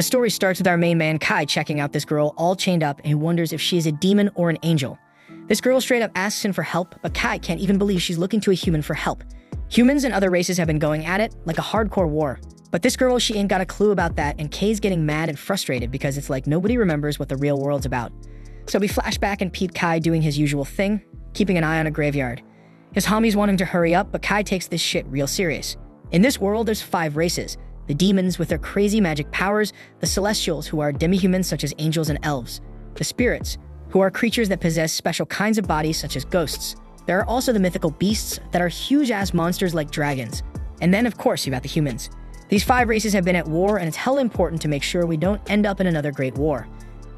The story starts with our main man Kai checking out this girl all chained up and he wonders if she is a demon or an angel. This girl straight up asks him for help, but Kai can't even believe she's looking to a human for help. Humans and other races have been going at it like a hardcore war. But this girl, she ain't got a clue about that, and Kay's getting mad and frustrated because it's like nobody remembers what the real world's about. So we flash back and peep Kai doing his usual thing, keeping an eye on a graveyard. His homies want him to hurry up, but Kai takes this shit real serious. In this world, there's 5 races. The demons with their crazy magic powers, the celestials who are demi-humans such as angels and elves, the spirits, who are creatures that possess special kinds of bodies such as ghosts. There are also the mythical beasts that are huge-ass monsters like dragons. And then, of course, you got the humans. These 5 races have been at war, and it's hella important to make sure we don't end up in another great war.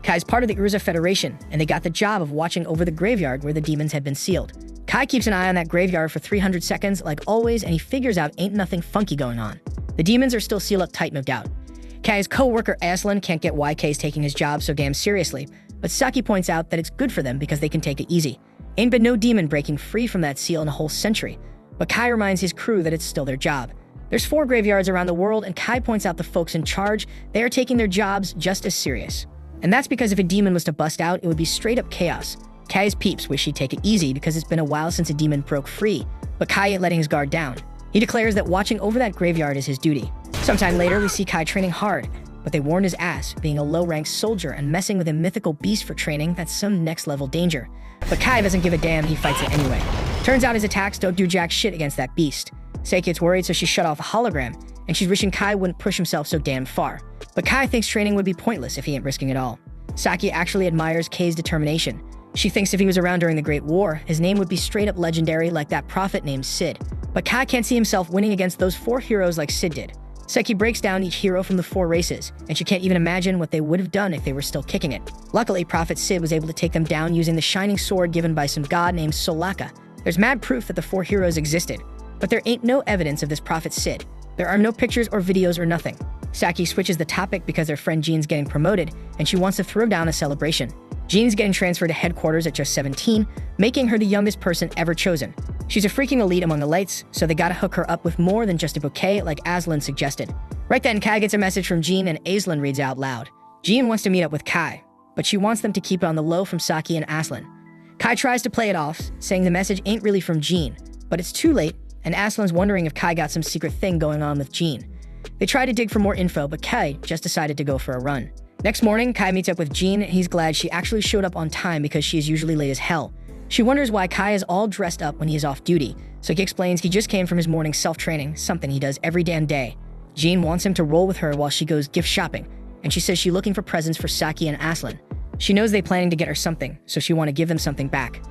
Kai's part of the Urza Federation, and they got the job of watching over the graveyard where the demons had been sealed. Kai keeps an eye on that graveyard for 300 seconds, like always, and he figures out ain't nothing funky going on. The demons are still sealed up tight, no doubt. Kai's co-worker Aslan can't get why Kai's taking his job so damn seriously, but Saki points out that it's good for them because they can take it easy. Ain't been no demon breaking free from that seal in a whole century, but Kai reminds his crew that it's still their job. There's 4 graveyards around the world, and Kai points out the folks in charge, they are taking their jobs just as serious. And that's because if a demon was to bust out, it would be straight up chaos. Kai's peeps wish he'd take it easy because it's been a while since a demon broke free, but Kai ain't letting his guard down. He declares that watching over that graveyard is his duty. Sometime later, we see Kai training hard, but they warned his ass, being a low-ranked soldier and messing with a mythical beast for training, that's some next-level danger. But Kai doesn't give a damn, he fights it anyway. Turns out his attacks don't do jack shit against that beast. Seki gets worried, so she shut off a hologram, and she's wishing Kai wouldn't push himself so damn far. But Kai thinks training would be pointless if he ain't risking it all. Saki actually admires Kei's determination. She thinks if he was around during the Great War, his name would be straight up legendary like that prophet named Sid. But Kai can't see himself winning against those 4 heroes like Sid did. Seki breaks down each hero from the 4 races, and she can't even imagine what they would have done if they were still kicking it. Luckily, Prophet Sid was able to take them down using the shining sword given by some god named Solaka. There's mad proof that the 4 heroes existed, but there ain't no evidence of this Prophet Sid. There are no pictures or videos or nothing. Saki switches the topic because their friend Jean's getting promoted, and she wants to throw down a celebration. Jean's getting transferred to headquarters at just 17, making her the youngest person ever chosen. She's a freaking elite among elites, so they gotta hook her up with more than just a bouquet like Aslan suggested. Right then, Kai gets a message from Jean and Aslan reads out loud. Jean wants to meet up with Kai, but she wants them to keep it on the low from Saki and Aslan. Kai tries to play it off, saying the message ain't really from Jean, but it's too late, and Aslan's wondering if Kai got some secret thing going on with Jean. They try to dig for more info, but Kai just decided to go for a run. Next morning, Kai meets up with Jean, and he's glad she actually showed up on time because she is usually late as hell. She wonders why Kai is all dressed up when he is off duty, so he explains he just came from his morning self-training, something he does every damn day. Jean wants him to roll with her while she goes gift shopping, and she says she's looking for presents for Saki and Aslan. She knows they're planning to get her something, so she want to give them something back.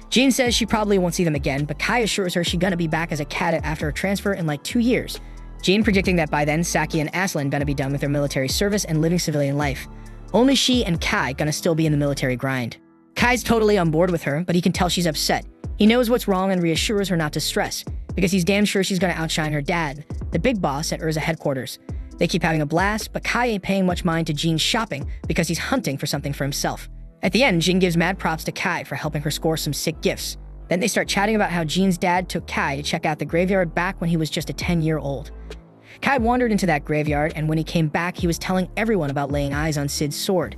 Jean says she probably won't see them again, but Kai assures her she's gonna be back as a cadet after her transfer in like 2 years. Jean predicting that by then, Saki and Aslan gonna be done with their military service and living civilian life. Only she and Kai gonna still be in the military grind. Kai's totally on board with her, but he can tell she's upset. He knows what's wrong and reassures her not to stress, because he's damn sure she's gonna outshine her dad, the big boss at Urza headquarters. They keep having a blast, but Kai ain't paying much mind to Jean's shopping because he's hunting for something for himself. At the end, Jean gives mad props to Kai for helping her score some sick gifts. Then they start chatting about how Jean's dad took Kai to check out the graveyard back when he was just a 10-year-old. Kai wandered into that graveyard, and when he came back, he was telling everyone about laying eyes on Sid's sword.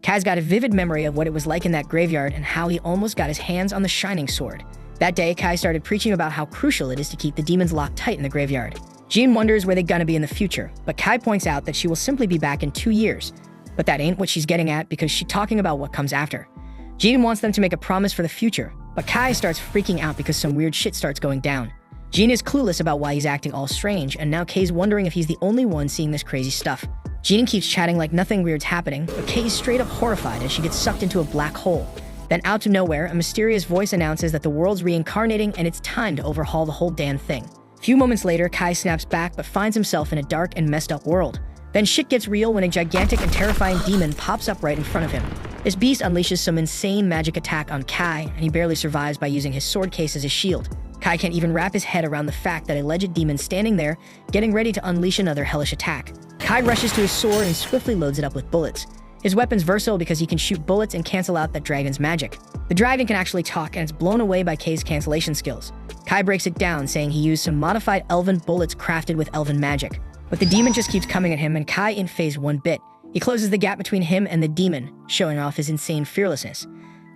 Kai's got a vivid memory of what it was like in that graveyard and how he almost got his hands on the shining sword. That day, Kai started preaching about how crucial it is to keep the demons locked tight in the graveyard. Jean wonders where they're gonna be in the future, but Kai points out that she will simply be back in 2 years. But that ain't what she's getting at because she's talking about what comes after. Jean wants them to make a promise for the future, but Kai starts freaking out because some weird shit starts going down. Jean is clueless about why he's acting all strange, and now Kay's wondering if he's the only one seeing this crazy stuff. Jean keeps chatting like nothing weird's happening, but Kay's straight up horrified as she gets sucked into a black hole. Then out of nowhere, a mysterious voice announces that the world's reincarnating and it's time to overhaul the whole damn thing. A few moments later, Kai snaps back but finds himself in a dark and messed up world. Then shit gets real when a gigantic and terrifying demon pops up right in front of him. This beast unleashes some insane magic attack on Kai, and he barely survives by using his sword case as a shield. Kai can't even wrap his head around the fact that a alleged demon standing there, getting ready to unleash another hellish attack. Kai rushes to his sword and swiftly loads it up with bullets. His weapon's versatile because he can shoot bullets and cancel out that dragon's magic. The dragon can actually talk, and it's blown away by Kai's cancellation skills. Kai breaks it down, saying he used some modified elven bullets crafted with elven magic. But the demon just keeps coming at him, and Kai ain't phased one bit. He closes the gap between him and the demon, showing off his insane fearlessness.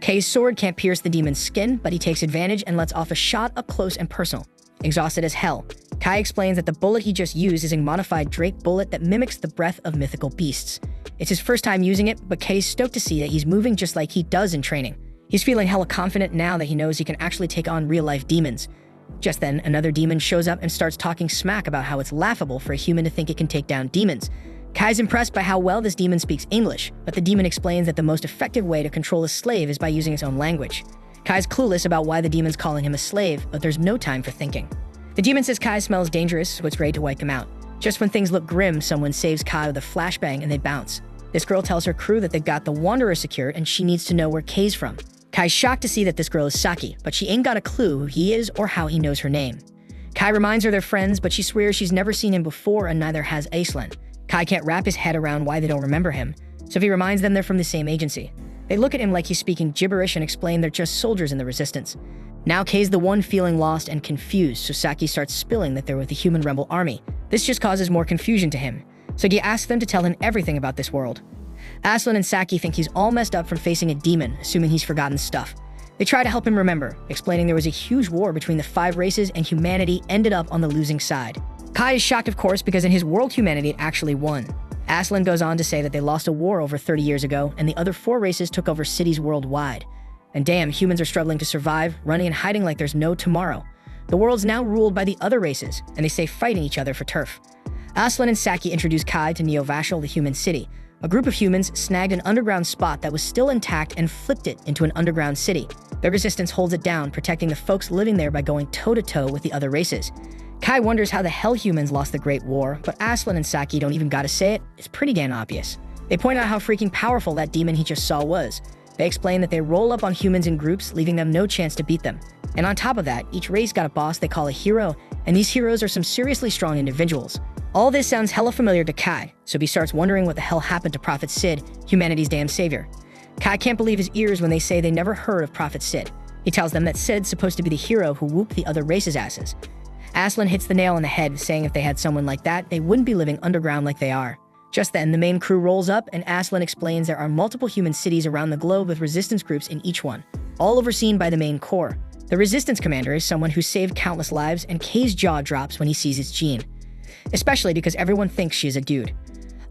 Kay's sword can't pierce the demon's skin, but he takes advantage and lets off a shot up close and personal. Exhausted as hell, Kai explains that the bullet he just used is a modified Drake bullet that mimics the breath of mythical beasts. It's his first time using it, but Kay's stoked to see that he's moving just like he does in training. He's feeling hella confident now that he knows he can actually take on real-life demons. Just then, another demon shows up and starts talking smack about how it's laughable for a human to think it can take down demons. Kai's impressed by how well this demon speaks English, but the demon explains that the most effective way to control a slave is by using its own language. Kai's clueless about why the demon's calling him a slave, but there's no time for thinking. The demon says Kai smells dangerous, so it's ready to wipe him out. Just when things look grim, someone saves Kai with a flashbang and they bounce. This girl tells her crew that they've got the Wanderer secured and she needs to know where Kay's from. Kai's shocked to see that this girl is Saki, but she ain't got a clue who he is or how he knows her name. Kai reminds her they're friends, but she swears she's never seen him before and neither has Aislinn. Kai can't wrap his head around why they don't remember him, so he reminds them they're from the same agency. They look at him like he's speaking gibberish and explain they're just soldiers in the resistance. Now Kay's the one feeling lost and confused, so Saki starts spilling that they're with the human rebel army. This just causes more confusion to him, so he asks them to tell him everything about this world. Aislinn and Saki think he's all messed up from facing a demon, assuming he's forgotten stuff. They try to help him remember, explaining there was a huge war between the 5 races and humanity ended up on the losing side. Kai is shocked, of course, because in his world humanity actually won. Aislinn goes on to say that they lost a war over 30 years ago and the other 4 races took over cities worldwide. And damn, humans are struggling to survive, running and hiding like there's no tomorrow. The world's now ruled by the other races, and they stay fighting each other for turf. Aislinn and Saki introduce Kai to Neo-Vashel, the human city. A group of humans snagged an underground spot that was still intact and flipped it into an underground city. The resistance holds it down, protecting the folks living there by going toe-to-toe with the other races. Kai wonders how the hell humans lost the Great War, but Aislinn and Saki don't even gotta say it. It's pretty damn obvious. They point out how freaking powerful that demon he just saw was. They explain that they roll up on humans in groups, leaving them no chance to beat them. And on top of that, each race got a boss they call a hero, and these heroes are some seriously strong individuals. All this sounds hella familiar to Kai, so he starts wondering what the hell happened to Prophet Sid, humanity's damn savior. Kai can't believe his ears when they say they never heard of Prophet Sid. He tells them that Sid's supposed to be the hero who whooped the other races' asses. Aislinn hits the nail on the head, saying if they had someone like that, they wouldn't be living underground like they are. Just then, the main crew rolls up, and Aislinn explains there are multiple human cities around the globe with resistance groups in each one, all overseen by the main core. The resistance commander is someone who saved countless lives, and Kay's jaw drops when he sees his Jean. Especially because everyone thinks she is a dude.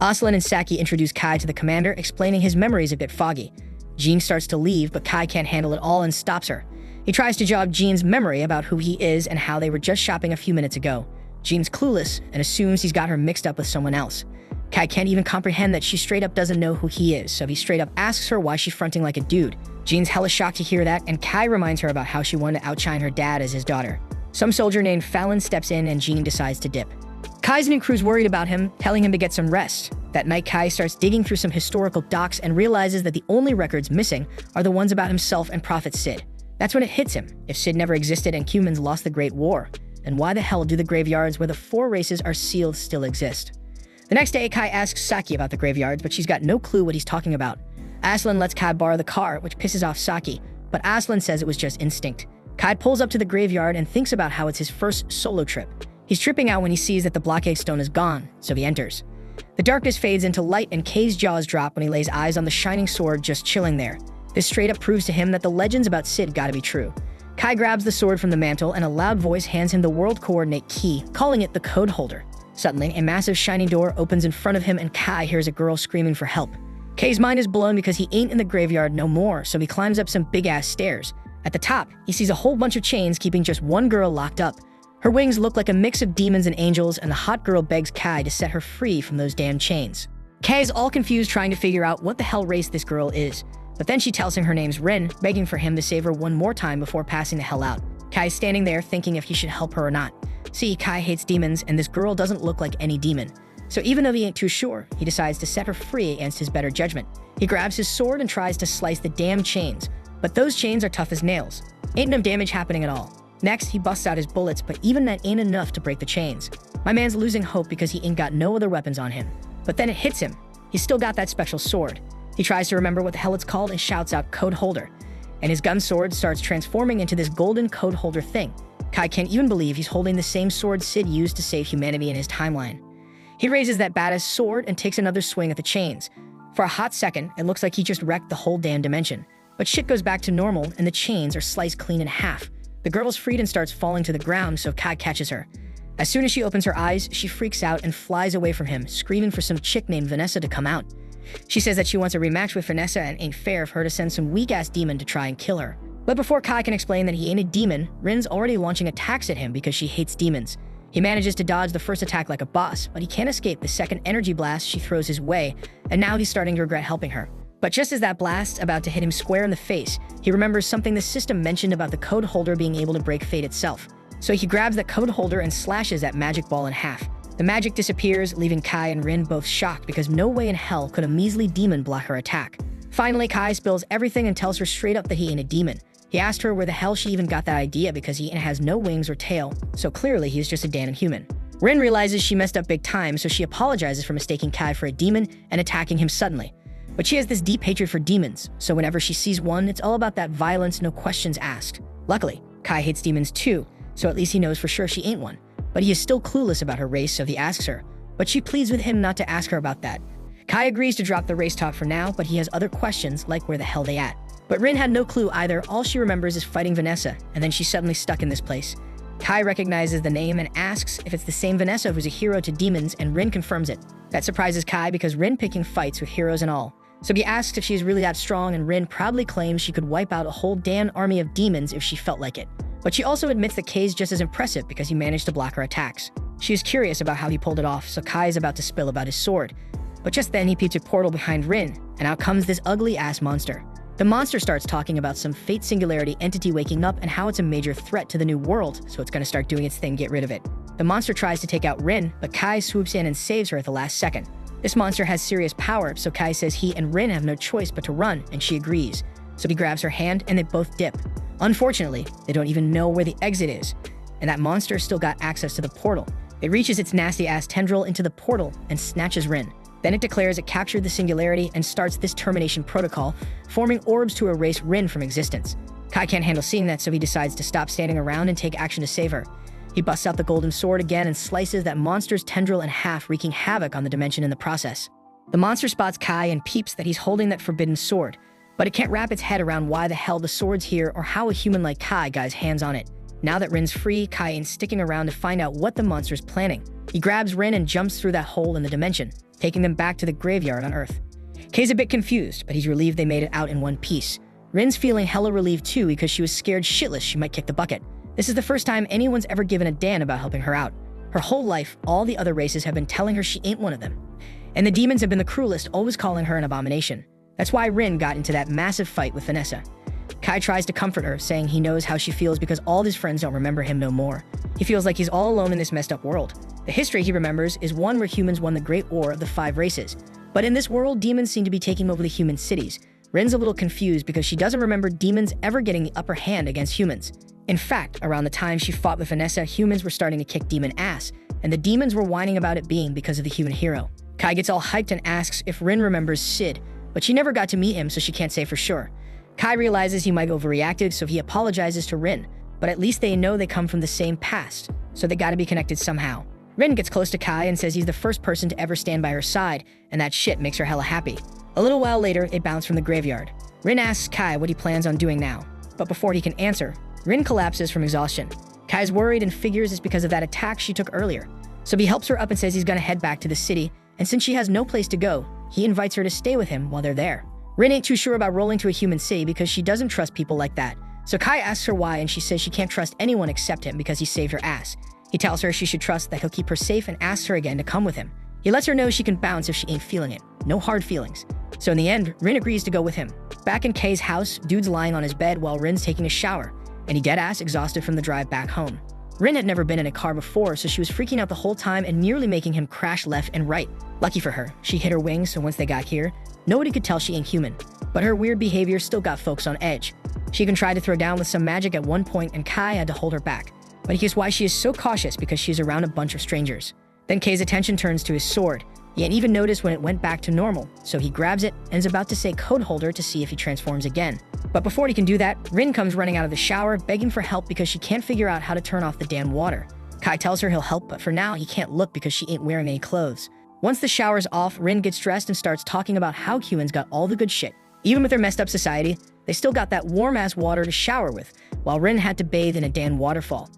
Aislinn and Saki introduce Kai to the commander, explaining his memory is a bit foggy. Jean starts to leave, but Kai can't handle it all and stops her. He tries to jog Jean's memory about who he is and how they were just shopping a few minutes ago. Jean's clueless and assumes he's got her mixed up with someone else. Kai can't even comprehend that she straight up doesn't know who he is, so he straight up asks her why she's fronting like a dude. Jean's hella shocked to hear that, and Kai reminds her about how she wanted to outshine her dad as his daughter. Some soldier named Fallon steps in and Jean decides to dip. Kai's new crew's worried about him, telling him to get some rest. That night, Kai starts digging through some historical docs and realizes that the only records missing are the ones about himself and Prophet Sid. That's when it hits him. If Sid never existed and humans lost the Great War, then why the hell do the graveyards where the 4 races are sealed still exist? The next day, Kai asks Saki about the graveyards, but she's got no clue what he's talking about. Aislinn lets Kai borrow the car, which pisses off Saki, but Aislinn says it was just instinct. Kai pulls up to the graveyard and thinks about how it's his first solo trip. He's tripping out when he sees that the blockade stone is gone, so he enters. The darkness fades into light and Kay's jaws drop when he lays eyes on the shining sword just chilling there. This straight up proves to him that the legends about Sid gotta be true. Kai grabs the sword from the mantle and a loud voice hands him the world coordinate key, calling it the code holder. Suddenly, a massive shiny door opens in front of him and Kai hears a girl screaming for help. Kay's mind is blown because he ain't in the graveyard no more, so he climbs up some big-ass stairs. At the top, he sees a whole bunch of chains keeping just one girl locked up. Her wings look like a mix of demons and angels, and the hot girl begs Kai to set her free from those damn chains. Kai's all confused trying to figure out what the hell race this girl is. But then she tells him her name's Rin, begging for him to save her one more time before passing the hell out. Kai's standing there thinking if he should help her or not. See, Kai hates demons, and this girl doesn't look like any demon. So even though he ain't too sure, he decides to set her free against his better judgment. He grabs his sword and tries to slice the damn chains, but those chains are tough as nails. Ain't no damage happening at all. Next, he busts out his bullets, but even that ain't enough to break the chains. My man's losing hope because he ain't got no other weapons on him. But then it hits him. He's still got that special sword. He tries to remember what the hell it's called and shouts out code holder. And his gun sword starts transforming into this golden code holder thing. Kai can't even believe he's holding the same sword Sid used to save humanity in his timeline. He raises that badass sword and takes another swing at the chains. For a hot second, it looks like he just wrecked the whole damn dimension. But shit goes back to normal and the chains are sliced clean in half. The girl is freed and starts falling to the ground, so Kai catches her. As soon as she opens her eyes, she freaks out and flies away from him, screaming for some chick named Vanessa to come out. She says that she wants a rematch with Vanessa and ain't fair for her to send some weak-ass demon to try and kill her. But before Kai can explain that he ain't a demon, Rin's already launching attacks at him because she hates demons. He manages to dodge the first attack like a boss, but he can't escape the second energy blast she throws his way, and now he's starting to regret helping her. But just as that blast's about to hit him square in the face, he remembers something the system mentioned about the code holder being able to break fate itself. So he grabs the code holder and slashes that magic ball in half. The magic disappears, leaving Kai and Rin both shocked because no way in hell could a measly demon block her attack. Finally, Kai spills everything and tells her straight up that he ain't a demon. He asked her where the hell she even got that idea because he has no wings or tail, so clearly he's just a damn human. Rin realizes she messed up big time, so she apologizes for mistaking Kai for a demon and attacking him suddenly. But she has this deep hatred for demons, so whenever she sees one, it's all about that violence, no questions asked. Luckily, Kai hates demons too, so at least he knows for sure she ain't one. But he is still clueless about her race, so he asks her. But she pleads with him not to ask her about that. Kai agrees to drop the race talk for now, but he has other questions like where the hell they at. But Rin had no clue either. All she remembers is fighting Vanessa, and then she's suddenly stuck in this place. Kai recognizes the name and asks if it's the same Vanessa who's a hero to demons, and Rin confirms it. That surprises Kai because Rin picking fights with heroes and all. So he asks if she's really that strong, and Rin proudly claims she could wipe out a whole damn army of demons if she felt like it. But she also admits that Kai's just as impressive because he managed to block her attacks. She is curious about how he pulled it off, so Kai is about to spill about his sword. But just then he peeps a portal behind Rin, and out comes this ugly-ass monster. The monster starts talking about some fate singularity entity waking up and how it's a major threat to the new world, so it's gonna start doing its thing, get rid of it. The monster tries to take out Rin, but Kai swoops in and saves her at the last second. This monster has serious power, so Kai says he and Rin have no choice but to run, and she agrees. So he grabs her hand and they both dip. Unfortunately, they don't even know where the exit is, and that monster still got access to the portal. It reaches its nasty-ass tendril into the portal and snatches Rin. Then it declares it captured the singularity and starts this termination protocol, forming orbs to erase Rin from existence. Kai can't handle seeing that, so he decides to stop standing around and take action to save her. He busts out the golden sword again and slices that monster's tendril in half, wreaking havoc on the dimension in the process. The monster spots Kai and peeps that he's holding that forbidden sword, but it can't wrap its head around why the hell the sword's here or how a human like Kai got his hands on it. Now that Rin's free, Kai ain't sticking around to find out what the monster's planning. He grabs Rin and jumps through that hole in the dimension, taking them back to the graveyard on Earth. Kai's a bit confused, but he's relieved they made it out in one piece. Rin's feeling hella relieved too because she was scared shitless she might kick the bucket. This is the first time anyone's ever given a damn about helping her out. Her whole life, all the other races have been telling her she ain't one of them. And the demons have been the cruelest, always calling her an abomination. That's why Rin got into that massive fight with Vanessa. Kai tries to comfort her, saying he knows how she feels because all his friends don't remember him no more. He feels like he's all alone in this messed up world. The history he remembers is one where humans won the Great War of the 5 races. But in this world, demons seem to be taking over the human cities. Rin's a little confused because she doesn't remember demons ever getting the upper hand against humans. In fact, around the time she fought with Vanessa, humans were starting to kick demon ass, and the demons were whining about it being because of the human hero. Kai gets all hyped and asks if Rin remembers Sid, but she never got to meet him, so she can't say for sure. Kai realizes he might have overreacted, so he apologizes to Rin, but at least they know they come from the same past, so they gotta be connected somehow. Rin gets close to Kai and says he's the first person to ever stand by her side, and that shit makes her hella happy. A little while later, they bounce from the graveyard. Rin asks Kai what he plans on doing now, but before he can answer, Rin collapses from exhaustion. Kai's worried and figures it's because of that attack she took earlier, so he helps her up and says he's gonna head back to the city, and since she has no place to go, he invites her to stay with him while they're there. Rin ain't too sure about rolling to a human city because she doesn't trust people like that. So Kai asks her why, and she says she can't trust anyone except him because he saved her ass. He tells her she should trust that he'll keep her safe and asks her again to come with him. He lets her know she can bounce if she ain't feeling it. No hard feelings. So in the end, Rin agrees to go with him. Back in Kai's house, Dude's lying on his bed while Rin's taking a shower, and he dead-ass exhausted from the drive back home. Rin had never been in a car before, so she was freaking out the whole time and nearly making him crash left and right. Lucky for her, she hit her wings, so once they got here, nobody could tell she ain't human. But her weird behavior still got folks on edge. She even tried to throw down with some magic at one point, and Kai had to hold her back. But here's why she is so cautious, because she's around a bunch of strangers. Then Kai's attention turns to his sword. He hadn't even noticed when it went back to normal, so he grabs it and is about to say code holder to see if he transforms again. But before he can do that, Rin comes running out of the shower, begging for help because she can't figure out how to turn off the damn water. Kai tells her he'll help, but for now he can't look because she ain't wearing any clothes. Once the shower's off, Rin gets dressed and starts talking about how humans got all the good shit. Even with their messed up society, they still got that warm-ass water to shower with, while Rin had to bathe in a damn waterfall.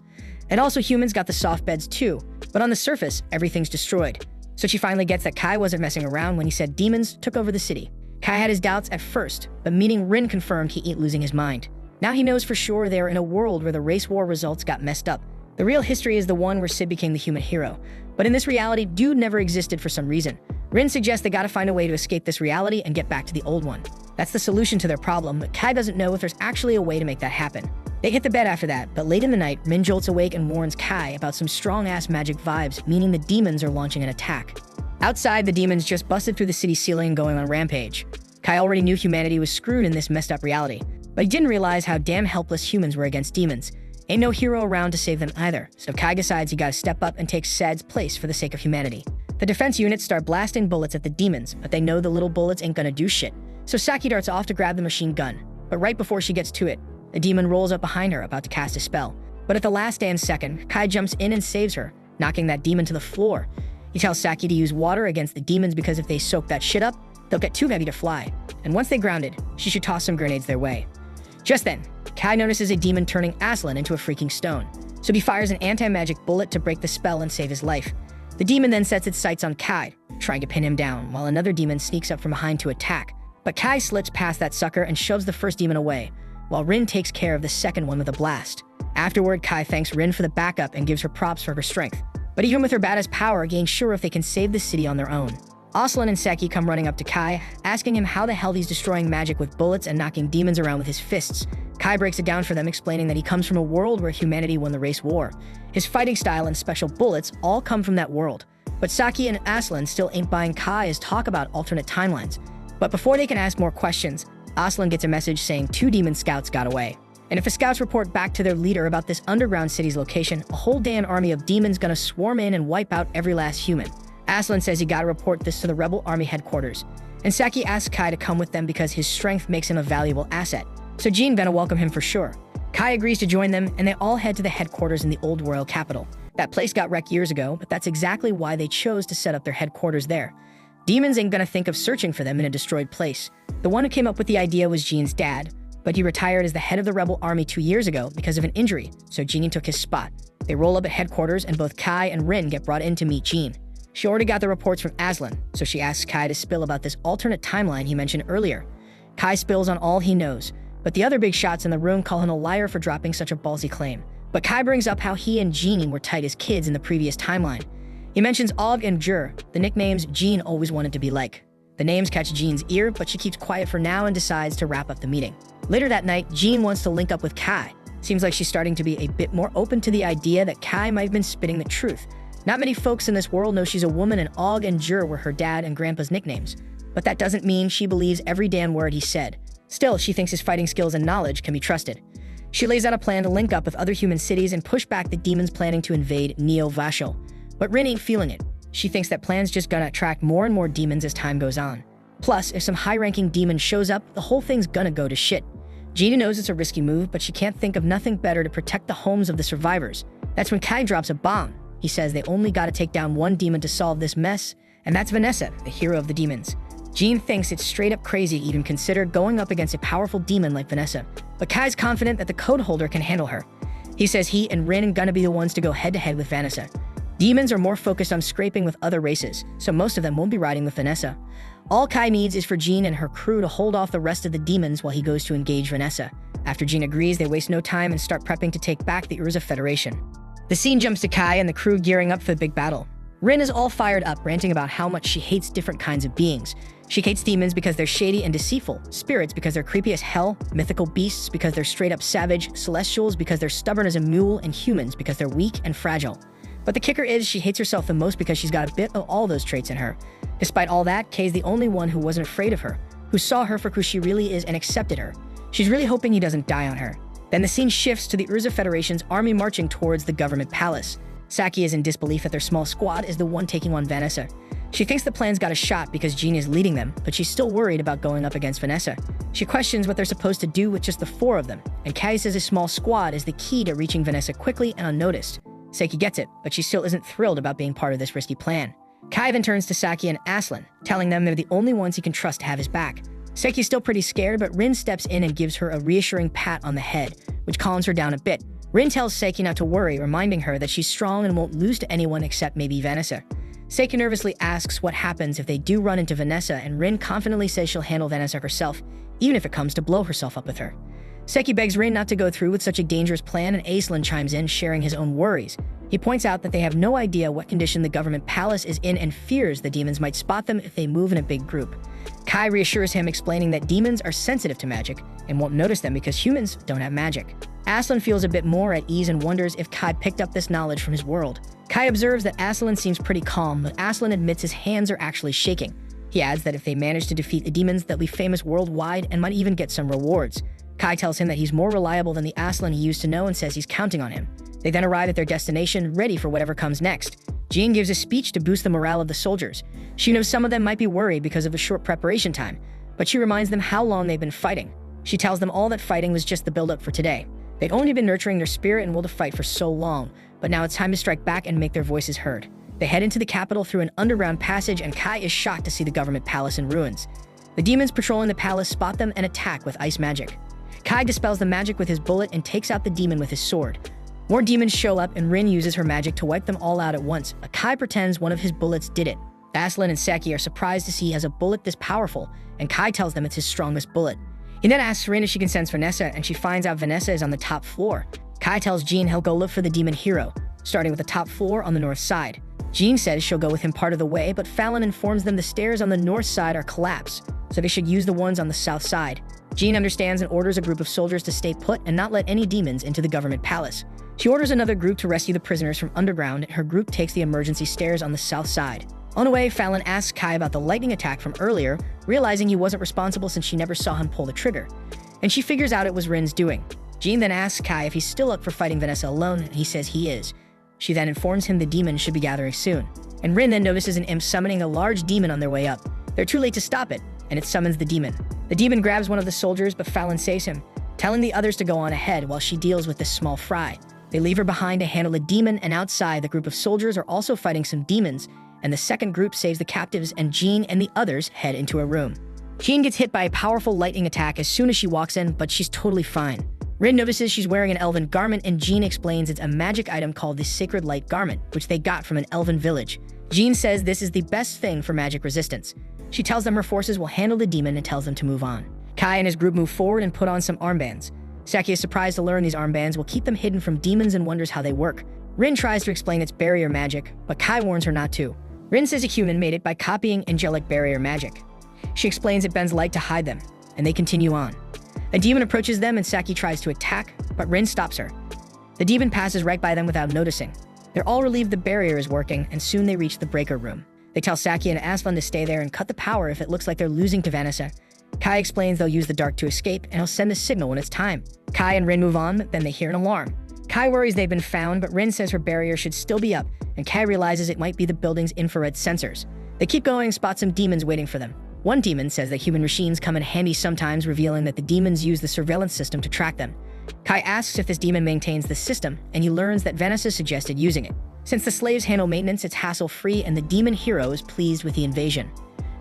And also humans got the soft beds too, but on the surface, everything's destroyed. So she finally gets that Kai wasn't messing around when he said demons took over the city. Kai had his doubts at first, but meeting Rin confirmed he ain't losing his mind. Now he knows for sure they are in a world where the race war results got messed up. The real history is the one where Sid became the human hero. But in this reality, dude never existed for some reason. Rin suggests they gotta find a way to escape this reality and get back to the old one. That's the solution to their problem, but Kai doesn't know if there's actually a way to make that happen. They hit the bed after that, but late in the night, Rin jolts awake and warns Kai about some strong-ass magic vibes, meaning the demons are launching an attack. Outside, the demons just busted through the city ceiling going on a rampage. Kai already knew humanity was screwed in this messed up reality, but he didn't realize how damn helpless humans were against demons. Ain't no hero around to save them either, so Kai decides he gotta step up and take Sed's place for the sake of humanity. The defense units start blasting bullets at the demons, but they know the little bullets ain't gonna do shit. So Saki darts off to grab the machine gun, but right before she gets to it, a demon rolls up behind her about to cast a spell. But at the last damn second, Kai jumps in and saves her, knocking that demon to the floor. He tells Saki to use water against the demons because if they soak that shit up, they'll get too heavy to fly. And once they grounded, she should toss some grenades their way. Just then, Kai notices a demon turning Aslan into a freaking stone, so he fires an anti-magic bullet to break the spell and save his life. The demon then sets its sights on Kai, trying to pin him down, while another demon sneaks up from behind to attack. But Kai slips past that sucker and shoves the first demon away, while Rin takes care of the second one with a blast. Afterward, Kai thanks Rin for the backup and gives her props for her strength. But even with her badass power, he ain't sure if they can save the city on their own. Aslan and Seki come running up to Kai, asking him how the hell he's destroying magic with bullets and knocking demons around with his fists. Kai breaks it down for them, explaining that he comes from a world where humanity won the race war. His fighting style and special bullets all come from that world. But Saki and Aslan still ain't buying Kai's talk about alternate timelines. But before they can ask more questions, Aslan gets a message saying 2 demon scouts got away. And if the scouts report back to their leader about this underground city's location, a whole damn army of demons gonna swarm in and wipe out every last human. Aslan says he gotta report this to the rebel army headquarters. And Saki asks Kai to come with them because his strength makes him a valuable asset. So Jean gonna welcome him for sure. Kai agrees to join them, and they all head to the headquarters in the old royal capital. That place got wrecked years ago, but that's exactly why they chose to set up their headquarters there. Demons ain't gonna think of searching for them in a destroyed place. The one who came up with the idea was Jean's dad, but he retired as the head of the rebel army 2 years ago because of an injury, so Jean took his spot. They roll up at headquarters, and both Kai and Rin get brought in to meet Jean. She already got the reports from Aslan, so she asks Kai to spill about this alternate timeline he mentioned earlier. Kai spills on all he knows, but the other big shots in the room call him a liar for dropping such a ballsy claim. But Kai brings up how he and Jean were tight as kids in the previous timeline. He mentions Og and Jur, the nicknames Jean always wanted to be like. The names catch Jean's ear, but she keeps quiet for now and decides to wrap up the meeting. Later that night, Jean wants to link up with Kai. Seems like she's starting to be a bit more open to the idea that Kai might have been spitting the truth. Not many folks in this world know she's a woman, and Og and Jur were her dad and grandpa's nicknames. But that doesn't mean she believes every damn word he said. Still, she thinks his fighting skills and knowledge can be trusted. She lays out a plan to link up with other human cities and push back the demons planning to invade Neo-Vashel. But Rin ain't feeling it. She thinks that plan's just gonna attract more and more demons as time goes on. Plus, if some high-ranking demon shows up, the whole thing's gonna go to shit. Gina knows it's a risky move, but she can't think of nothing better to protect the homes of the survivors. That's when Kai drops a bomb. He says they only gotta take down one demon to solve this mess, and that's Vanessa, the hero of the demons. Jean thinks it's straight up crazy to even consider going up against a powerful demon like Vanessa, but Kai's confident that the code holder can handle her. He says he and Rin are gonna be the ones to go head-to-head with Vanessa. Demons are more focused on scraping with other races, so most of them won't be riding with Vanessa. All Kai needs is for Jean and her crew to hold off the rest of the demons while he goes to engage Vanessa. After Jean agrees, they waste no time and start prepping to take back the Urza Federation. The scene jumps to Kai and the crew gearing up for the big battle. Rin is all fired up, ranting about how much she hates different kinds of beings. She hates demons because they're shady and deceitful, spirits because they're creepy as hell, mythical beasts because they're straight up savage, celestials because they're stubborn as a mule, and humans because they're weak and fragile. But the kicker is she hates herself the most because she's got a bit of all those traits in her. Despite all that, Kay's the only one who wasn't afraid of her, who saw her for who she really is and accepted her. She's really hoping he doesn't die on her. Then the scene shifts to the Urza Federation's army marching towards the government palace. Saki is in disbelief that their small squad is the one taking on Vanessa. She thinks the plan's got a shot because Jean is leading them, but she's still worried about going up against Vanessa. She questions what they're supposed to do with just the 4 of them, and Kai says a small squad is the key to reaching Vanessa quickly and unnoticed. Seki gets it, but she still isn't thrilled about being part of this risky plan. Kai then turns to Saki and Aslan, telling them they're the only ones he can trust to have his back. Seki's still pretty scared, but Rin steps in and gives her a reassuring pat on the head, which calms her down a bit. Rin tells Seki not to worry, reminding her that she's strong and won't lose to anyone except maybe Vanessa. Seki nervously asks what happens if they do run into Vanessa, and Rin confidently says she'll handle Vanessa herself, even if it comes to blow herself up with her. Seki begs Rin not to go through with such a dangerous plan, and Aslan chimes in, sharing his own worries. He points out that they have no idea what condition the government palace is in and fears the demons might spot them if they move in a big group. Kai reassures him, explaining that demons are sensitive to magic and won't notice them because humans don't have magic. Aslan feels a bit more at ease and wonders if Kai picked up this knowledge from his world. Kai observes that Aslan seems pretty calm, but Aslan admits his hands are actually shaking. He adds that if they manage to defeat the demons, they'll be famous worldwide and might even get some rewards. Kai tells him that he's more reliable than the Aslan he used to know and says he's counting on him. They then arrive at their destination, ready for whatever comes next. Jean gives a speech to boost the morale of the soldiers. She knows some of them might be worried because of the short preparation time, but she reminds them how long they've been fighting. She tells them all that fighting was just the build-up for today. They'd only been nurturing their spirit and will to fight for so long, but now it's time to strike back and make their voices heard. They head into the capital through an underground passage, and Kai is shocked to see the government palace in ruins. The demons patrolling the palace spot them and attack with ice magic. Kai dispels the magic with his bullet and takes out the demon with his sword. More demons show up, and Rin uses her magic to wipe them all out at once, but Kai pretends one of his bullets did it. Aslan and Seki are surprised to see he has a bullet this powerful, and Kai tells them it's his strongest bullet. He then asks Rin if she can sense Vanessa, and she finds out Vanessa is on the top floor. Kai tells Jean he'll go look for the demon hero, starting with the top floor on the north side. Jean says she'll go with him part of the way, but Fallon informs them the stairs on the north side are collapsed, so they should use the ones on the south side. Jean understands and orders a group of soldiers to stay put and not let any demons into the government palace. She orders another group to rescue the prisoners from underground, and her group takes the emergency stairs on the south side. On the way, Fallon asks Kai about the lightning attack from earlier, realizing he wasn't responsible since she never saw him pull the trigger. And she figures out it was Rin's doing. Jean then asks Kai if he's still up for fighting Vanessa alone, and he says he is. She then informs him the demons should be gathering soon. And Rin then notices an imp summoning a large demon on their way up. They're too late to stop it, and it summons the demon. The demon grabs one of the soldiers, but Fallon saves him, telling the others to go on ahead while she deals with this small fry. They leave her behind to handle the demon, and outside, the group of soldiers are also fighting some demons, and the second group saves the captives, and Jean and the others head into a room. Jean gets hit by a powerful lightning attack as soon as she walks in, but she's totally fine. Rin notices she's wearing an elven garment, and Jean explains it's a magic item called the Sacred Light Garment, which they got from an elven village. Jean says this is the best thing for magic resistance. She tells them her forces will handle the demon and tells them to move on. Kai and his group move forward and put on some armbands. Saki is surprised to learn these armbands will keep them hidden from demons and wonders how they work. Rin tries to explain it's barrier magic, but Kai warns her not to. Rin says a human made it by copying angelic barrier magic. She explains it bends light to hide them, and they continue on. A demon approaches them and Saki tries to attack, but Rin stops her. The demon passes right by them without noticing. They're all relieved the barrier is working, and soon they reach the breaker room. They tell Saki and Aslan to stay there and cut the power if it looks like they're losing to Vanessa. Kai explains they'll use the dark to escape, and he'll send a signal when it's time. Kai and Rin move on, then they hear an alarm. Kai worries they've been found, but Rin says her barrier should still be up, and Kai realizes it might be the building's infrared sensors. They keep going and spot some demons waiting for them. One demon says that human machines come in handy sometimes, revealing that the demons use the surveillance system to track them. Kai asks if this demon maintains the system, and he learns that Vanessa suggested using it. Since the slaves handle maintenance, it's hassle-free, and the demon hero is pleased with the invasion.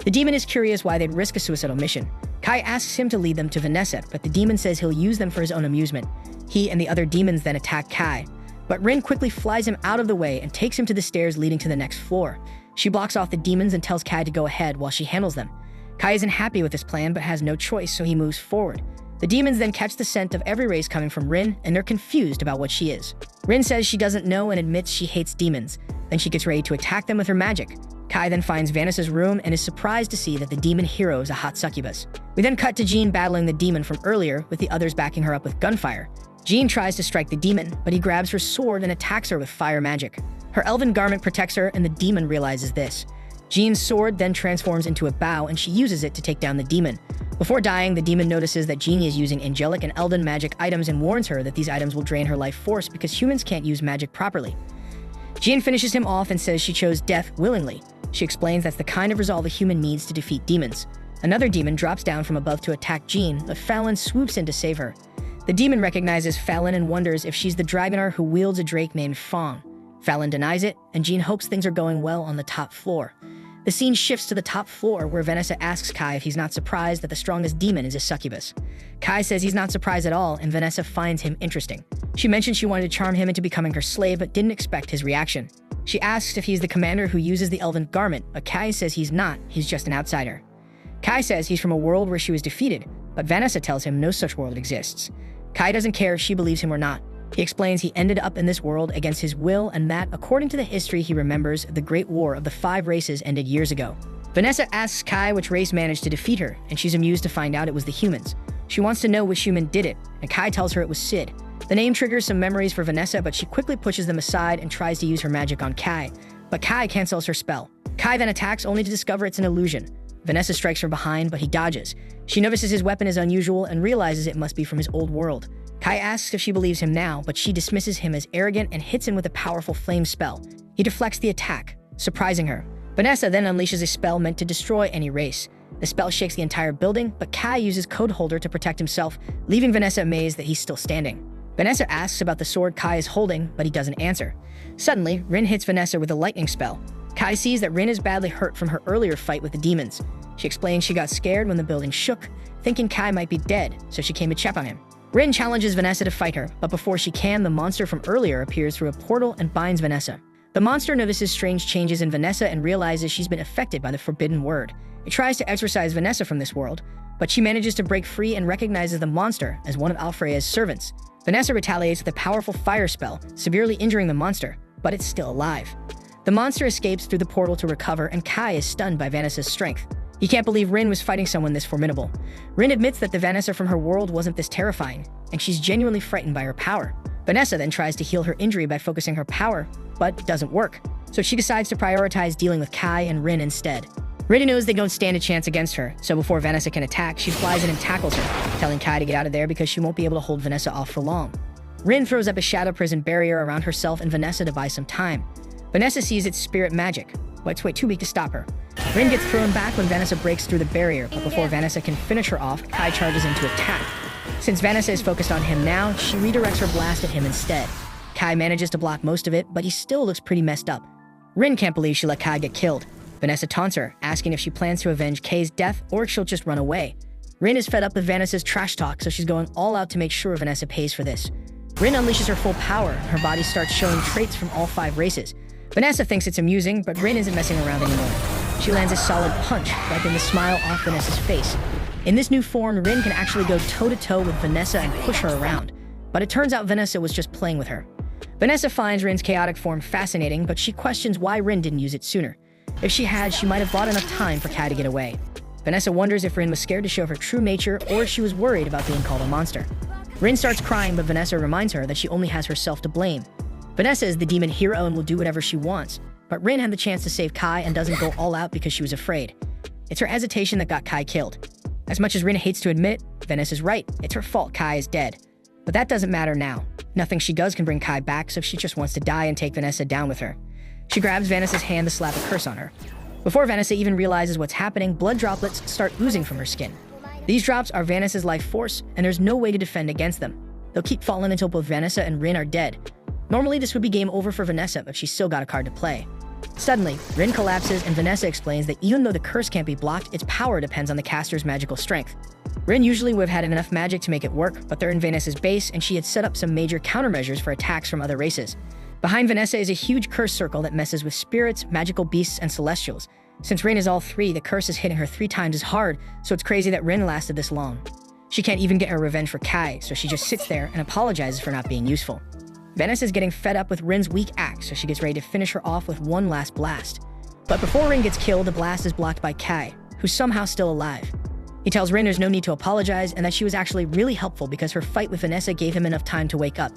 The demon is curious why they'd risk a suicidal mission. Kai asks him to lead them to Vanessa, but the demon says he'll use them for his own amusement. He and the other demons then attack Kai, but Rin quickly flies him out of the way and takes him to the stairs leading to the next floor. She blocks off the demons and tells Kai to go ahead while she handles them. Kai isn't happy with this plan but has no choice, so he moves forward. The demons then catch the scent of every race coming from Rin, and they're confused about what she is. Rin says she doesn't know and admits she hates demons. Then she gets ready to attack them with her magic. Kai then finds Vanessa's room and is surprised to see that the demon hero is a hot succubus. We then cut to Jean battling the demon from earlier, with the others backing her up with gunfire. Jean tries to strike the demon, but he grabs her sword and attacks her with fire magic. Her elven garment protects her, and the demon realizes this. Jean's sword then transforms into a bow, and she uses it to take down the demon. Before dying, the demon notices that Jean is using angelic and elven magic items and warns her that these items will drain her life force because humans can't use magic properly. Jean finishes him off and says she chose death willingly. She explains that's the kind of resolve a human needs to defeat demons. Another demon drops down from above to attack Jean, but Fallon swoops in to save her. The demon recognizes Fallon and wonders if she's the dragonar who wields a drake named Fong. Fallon denies it, and Jean hopes things are going well on the top floor. The scene shifts to the top floor, where Vanessa asks Kai if he's not surprised that the strongest demon is a succubus. Kai says he's not surprised at all, and Vanessa finds him interesting. She mentions she wanted to charm him into becoming her slave, but didn't expect his reaction. She asks if he's the commander who uses the elven garment, but Kai says he's not, he's just an outsider. Kai says he's from a world where she was defeated, but Vanessa tells him no such world exists. Kai doesn't care if she believes him or not. He explains he ended up in this world against his will, and that, according to the history he remembers, the Great War of the 5 races ended years ago. Vanessa asks Kai which race managed to defeat her, and she's amused to find out it was the humans. She wants to know which human did it, and Kai tells her it was Sid. The name triggers some memories for Vanessa, but she quickly pushes them aside and tries to use her magic on Kai. But Kai cancels her spell. Kai then attacks, only to discover it's an illusion. Vanessa strikes from behind, but he dodges. She notices his weapon is unusual and realizes it must be from his old world. Kai asks if she believes him now, but she dismisses him as arrogant and hits him with a powerful flame spell. He deflects the attack, surprising her. Vanessa then unleashes a spell meant to destroy any race. The spell shakes the entire building, but Kai uses Code Holder to protect himself, leaving Vanessa amazed that he's still standing. Vanessa asks about the sword Kai is holding, but he doesn't answer. Suddenly, Rin hits Vanessa with a lightning spell. Kai sees that Rin is badly hurt from her earlier fight with the demons. She explains she got scared when the building shook, thinking Kai might be dead, so she came to check on him. Rin challenges Vanessa to fight her, but before she can, the monster from earlier appears through a portal and binds Vanessa. The monster notices strange changes in Vanessa and realizes she's been affected by the forbidden word. It tries to exorcise Vanessa from this world, but she manages to break free and recognizes the monster as one of Alfreya's servants. Vanessa retaliates with a powerful fire spell, severely injuring the monster, but it's still alive. The monster escapes through the portal to recover, and Kai is stunned by Vanessa's strength. He can't believe Rin was fighting someone this formidable. Rin admits that the Vanessa from her world wasn't this terrifying, and she's genuinely frightened by her power. Vanessa then tries to heal her injury by focusing her power, but it doesn't work. So she decides to prioritize dealing with Kai and Rin instead. Rin knows they don't stand a chance against her, so before Vanessa can attack, she flies in and tackles her, telling Kai to get out of there because she won't be able to hold Vanessa off for long. Rin throws up a shadow prison barrier around herself and Vanessa to buy some time. Vanessa sees it's spirit magic, but it's way too weak to stop her. Rin gets thrown back when Vanessa breaks through the barrier, but before Vanessa can finish her off, Kai charges in to attack. Since Vanessa is focused on him now, she redirects her blast at him instead. Kai manages to block most of it, but he still looks pretty messed up. Rin can't believe she let Kai get killed. Vanessa taunts her, asking if she plans to avenge Kay's death or if she'll just run away. Rin is fed up with Vanessa's trash talk, so she's going all out to make sure Vanessa pays for this. Rin unleashes her full power, and her body starts showing traits from all 5 races. Vanessa thinks it's amusing, but Rin isn't messing around anymore. She lands a solid punch, wiping the smile off Vanessa's face. In this new form, Rin can actually go toe-to-toe with Vanessa and push her around. But it turns out Vanessa was just playing with her. Vanessa finds Rin's chaotic form fascinating, but she questions why Rin didn't use it sooner. If she had, she might have bought enough time for Kai to get away. Vanessa wonders if Rin was scared to show her true nature or if she was worried about being called a monster. Rin starts crying, but Vanessa reminds her that she only has herself to blame. Vanessa is the demon hero and will do whatever she wants, but Rin had the chance to save Kai and doesn't go all out because she was afraid. It's her hesitation that got Kai killed. As much as Rin hates to admit, Vanessa's right. It's her fault Kai is dead. But that doesn't matter now. Nothing she does can bring Kai back, so she just wants to die and take Vanessa down with her. She grabs Vanessa's hand to slap a curse on her. Before Vanessa even realizes what's happening, blood droplets start oozing from her skin. These drops are Vanessa's life force, and there's no way to defend against them. They'll keep falling until both Vanessa and Rin are dead. Normally this would be game over for Vanessa, but she's still got a card to play. Suddenly, Rin collapses and Vanessa explains that even though the curse can't be blocked, its power depends on the caster's magical strength. Rin usually would have had enough magic to make it work, but they're in Vanessa's base and she had set up some major countermeasures for attacks from other races. Behind Vanessa is a huge curse circle that messes with spirits, magical beasts, and celestials. Since Rin is all 3, the curse is hitting her 3 times as hard, so it's crazy that Rin lasted this long. She can't even get her revenge for Kai, so she just sits there and apologizes for not being useful. Vanessa is getting fed up with Rin's weak axe, so she gets ready to finish her off with one last blast. But before Rin gets killed, the blast is blocked by Kai, who's somehow still alive. He tells Rin there's no need to apologize and that she was actually really helpful because her fight with Vanessa gave him enough time to wake up.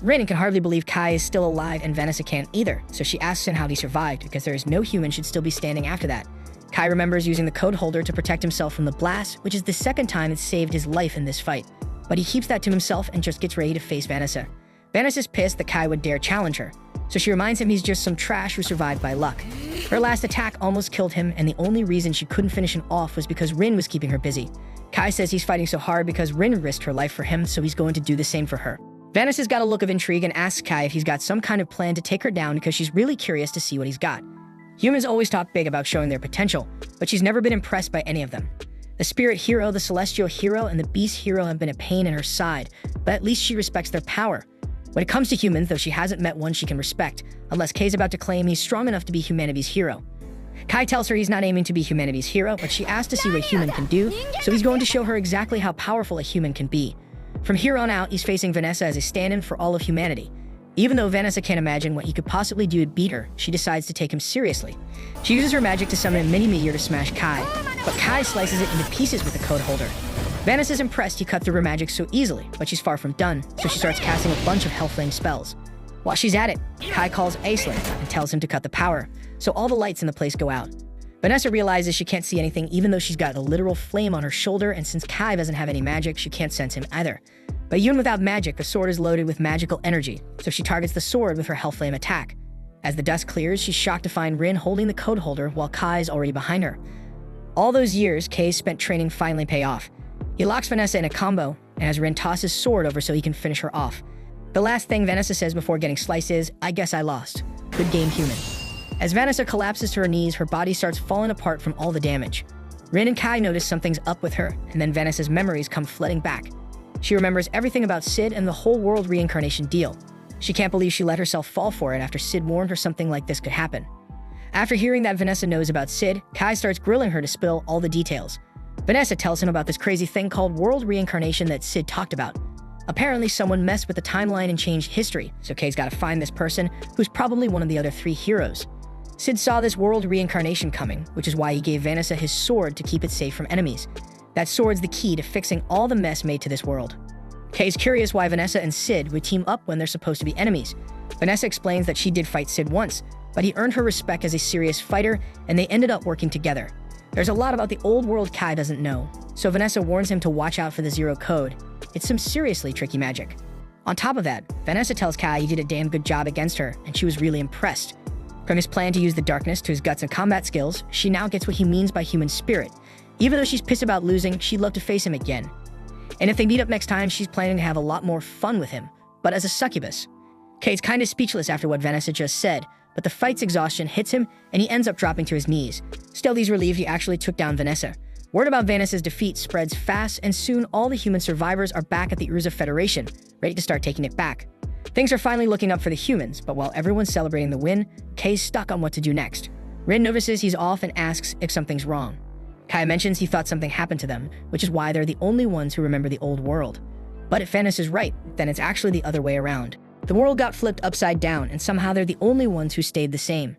Rin can hardly believe Kai is still alive and Vanessa can't either, so she asks him how he survived because there is no human should still be standing after that. Kai remembers using the code holder to protect himself from the blast, which is the 2nd time it's saved his life in this fight. But he keeps that to himself and just gets ready to face Vanessa. Vanessa's pissed that Kai would dare challenge her, so she reminds him he's just some trash who survived by luck. Her last attack almost killed him, and the only reason she couldn't finish him off was because Rin was keeping her busy. Kai says he's fighting so hard because Rin risked her life for him, so he's going to do the same for her. Vanessa's got a look of intrigue and asks Kai if he's got some kind of plan to take her down because she's really curious to see what he's got. Humans always talk big about showing their potential, but she's never been impressed by any of them. The spirit hero, the celestial hero, and the beast hero have been a pain in her side, but at least she respects their power. When it comes to humans, though, she hasn't met one she can respect, unless Kay's about to claim he's strong enough to be humanity's hero. Kai tells her he's not aiming to be humanity's hero, but she asks to see what a human can do, so he's going to show her exactly how powerful a human can be. From here on out, he's facing Vanessa as a stand-in for all of humanity. Even though Vanessa can't imagine what he could possibly do to beat her, she decides to take him seriously. She uses her magic to summon a mini-meteor to smash Kai, but Kai slices it into pieces with the code holder. Vanessa's impressed he cut through her magic so easily, but she's far from done, so she starts casting a bunch of Hellflame spells. While she's at it, Kai calls Aislinn and tells him to cut the power, so all the lights in the place go out. Vanessa realizes she can't see anything even though she's got a literal flame on her shoulder, and since Kai doesn't have any magic, she can't sense him either. But even without magic, the sword is loaded with magical energy, so she targets the sword with her Hellflame attack. As the dust clears, she's shocked to find Rin holding the code holder while Kai's already behind her. All those years Kay spent training finally pay off. He locks Vanessa in a combo, and has Rin toss his sword over so he can finish her off. The last thing Vanessa says before getting sliced is, "I guess I lost. Good game, human." As Vanessa collapses to her knees, her body starts falling apart from all the damage. Rin and Kai notice something's up with her, and then Vanessa's memories come flooding back. She remembers everything about Sid and the whole world reincarnation deal. She can't believe she let herself fall for it after Sid warned her something like this could happen. After hearing that Vanessa knows about Sid, Kai starts grilling her to spill all the details. Vanessa tells him about this crazy thing called world reincarnation that Sid talked about. Apparently someone messed with the timeline and changed history, so Kay's gotta find this person, who's probably one of the other 3 heroes. Sid saw this world reincarnation coming, which is why he gave Vanessa his sword to keep it safe from enemies. That sword's the key to fixing all the mess made to this world. Kay's curious why Vanessa and Sid would team up when they're supposed to be enemies. Vanessa explains that she did fight Sid once, but he earned her respect as a serious fighter, and they ended up working together. There's a lot about the old world Kai doesn't know, so Vanessa warns him to watch out for the Zero Code. It's some seriously tricky magic. On top of that, Vanessa tells Kai he did a damn good job against her, and she was really impressed. From his plan to use the darkness to his guts and combat skills, she now gets what he means by human spirit. Even though she's pissed about losing, she'd love to face him again. And if they meet up next time, she's planning to have a lot more fun with him, but as a succubus. Kate's kinda speechless after what Vanessa just said, but the fight's exhaustion hits him and he ends up dropping to his knees. Still, he's relieved he actually took down Vanessa. Word about Vanessa's defeat spreads fast, and soon all the human survivors are back at the Urza Federation, ready to start taking it back. Things are finally looking up for the humans, but while everyone's celebrating the win, Kay's stuck on what to do next. Rin notices he's off and asks if something's wrong. Kai mentions he thought something happened to them, which is why they're the only ones who remember the old world. But if Vanessa's right, then it's actually the other way around. The world got flipped upside down, and somehow they're the only ones who stayed the same.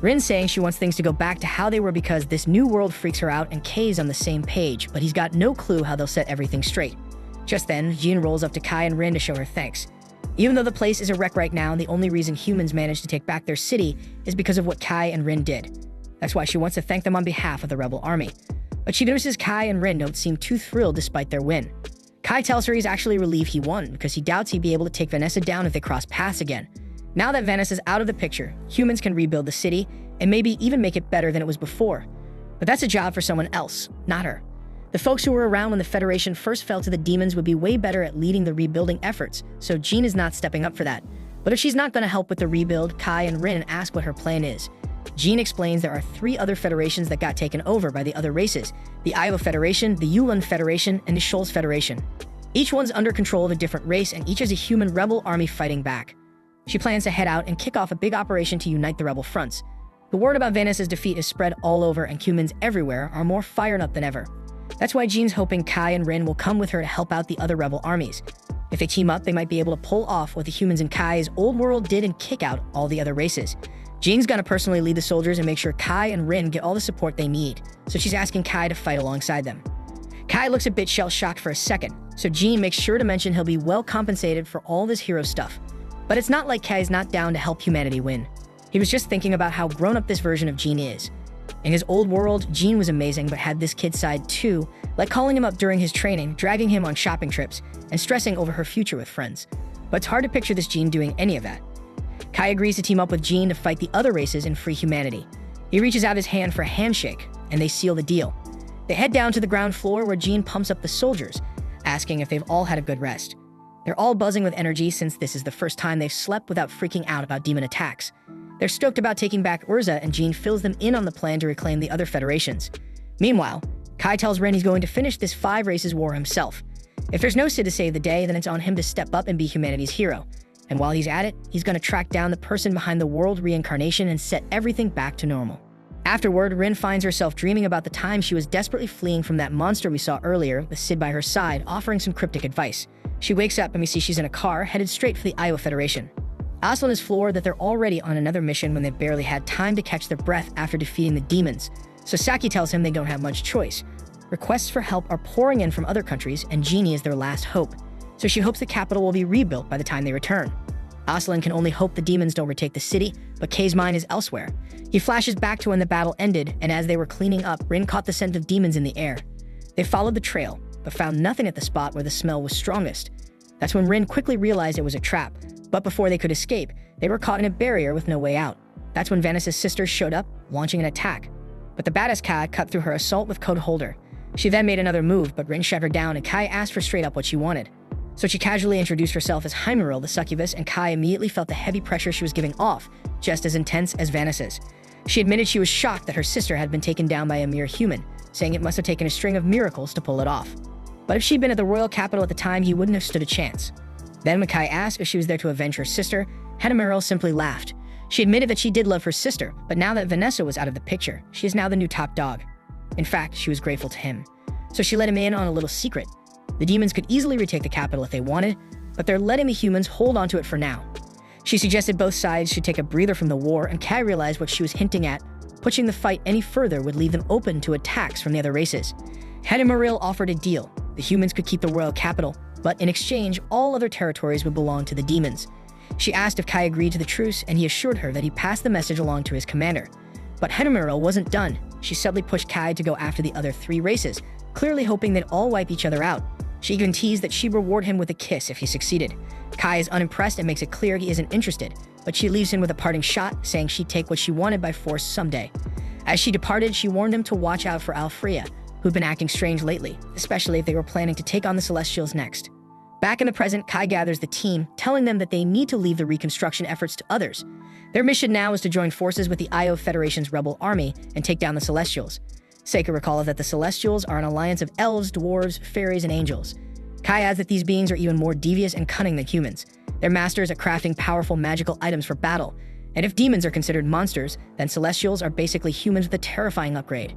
Rin's saying she wants things to go back to how they were because this new world freaks her out, and Kay's on the same page, but he's got no clue how they'll set everything straight. Just then, Jean rolls up to Kai and Rin to show her thanks. Even though the place is a wreck right now, the only reason humans managed to take back their city is because of what Kai and Rin did. That's why she wants to thank them on behalf of the rebel army. But she notices Kai and Rin don't seem too thrilled despite their win. Kai tells her he's actually relieved he won because he doubts he'd be able to take Vanessa down if they cross paths again. Now that Vanessa's out of the picture, humans can rebuild the city and maybe even make it better than it was before. But that's a job for someone else, not her. The folks who were around when the Federation first fell to the demons would be way better at leading the rebuilding efforts, so Jean is not stepping up for that. But if she's not going to help with the rebuild, Kai and Rin ask what her plan is. Jean explains there are 3 other federations that got taken over by the other races: the Iowa Federation, the Yulin Federation, and the Scholz Federation. Each one's under control of a different race, and each has a human rebel army fighting back. She plans to head out and kick off a big operation to unite the rebel fronts. The word about Vanessa's defeat is spread all over, and humans everywhere are more fired up than ever. That's why Jean's hoping Kai and Rin will come with her to help out the other rebel armies. If they team up, they might be able to pull off what the humans in Kai's old world did and kick out all the other races. Jean's gonna personally lead the soldiers and make sure Kai and Rin get all the support they need, so she's asking Kai to fight alongside them. Kai looks a bit shell-shocked for a second, so Jean makes sure to mention he'll be well compensated for all this hero stuff. But it's not like Kai's not down to help humanity win. He was just thinking about how grown-up this version of Jean is. In his old world, Jean was amazing but had this kid side too, like calling him up during his training, dragging him on shopping trips, and stressing over her future with friends. But it's hard to picture this Jean doing any of that. Kai agrees to team up with Jean to fight the other races and free humanity. He reaches out his hand for a handshake, and they seal the deal. They head down to the ground floor where Jean pumps up the soldiers, asking if they've all had a good rest. They're all buzzing with energy since this is the first time they've slept without freaking out about demon attacks. They're stoked about taking back Urza, and Jean fills them in on the plan to reclaim the other federations. Meanwhile, Kai tells Rin he's going to finish this 5 races war himself. If there's no Sid to save the day, then it's on him to step up and be humanity's hero. And while he's at it, he's going to track down the person behind the world reincarnation and set everything back to normal. Afterward, Rin finds herself dreaming about the time she was desperately fleeing from that monster we saw earlier, with Sid by her side, offering some cryptic advice. She wakes up and we see she's in a car, headed straight for the Io Federation. Aslan is floored that they're already on another mission when they've barely had time to catch their breath after defeating the demons. So Saki tells him they don't have much choice. Requests for help are pouring in from other countries, and Genie is their last hope. So she hopes the capital will be rebuilt by the time they return. Aslan can only hope the demons don't retake the city, but Kay's mind is elsewhere. He flashes back to when the battle ended, and as they were cleaning up, Rin caught the scent of demons in the air. They followed the trail, but found nothing at the spot where the smell was strongest. That's when Rin quickly realized it was a trap, but before they could escape, they were caught in a barrier with no way out. That's when Venice's sisters showed up, launching an attack. But the badass Kai cut through her assault with Code Holder. She then made another move, but Rin shut her down, and Kai asked for straight up what she wanted. So she casually introduced herself as Hymeril, the succubus, and Kai immediately felt the heavy pressure she was giving off, just as intense as Venice's. She admitted she was shocked that her sister had been taken down by a mere human, saying it must have taken a string of miracles to pull it off. But if she'd been at the royal capital at the time, he wouldn't have stood a chance. Then when Kai asked if she was there to avenge her sister, Hymeril simply laughed. She admitted that she did love her sister, but now that Vanessa was out of the picture, she is now the new top dog. In fact, she was grateful to him. So she let him in on a little secret. The demons could easily retake the capital if they wanted, but they're letting the humans hold onto it for now. She suggested both sides should take a breather from the war, and Kai realized what she was hinting at. Pushing the fight any further would leave them open to attacks from the other races. Hymeril offered a deal. The humans could keep the royal capital, but in exchange, all other territories would belong to the demons. She asked if Kai agreed to the truce, and he assured her that he passed the message along to his commander. But Hymeril wasn't done. She subtly pushed Kai to go after the other 3 races, clearly hoping they'd all wipe each other out. She even teased that she'd reward him with a kiss if he succeeded. Kai is unimpressed and makes it clear he isn't interested, but she leaves him with a parting shot, saying she'd take what she wanted by force someday. As she departed, she warned him to watch out for Alfrea, who'd been acting strange lately, especially if they were planning to take on the Celestials next. Back in the present, Kai gathers the team, telling them that they need to leave the reconstruction efforts to others. Their mission now is to join forces with the Io Federation's rebel army and take down the Celestials. Seika recalls that the Celestials are an alliance of elves, dwarves, fairies, and angels. Kai adds that these beings are even more devious and cunning than humans. They're masters at crafting powerful magical items for battle. And if demons are considered monsters, then Celestials are basically humans with a terrifying upgrade.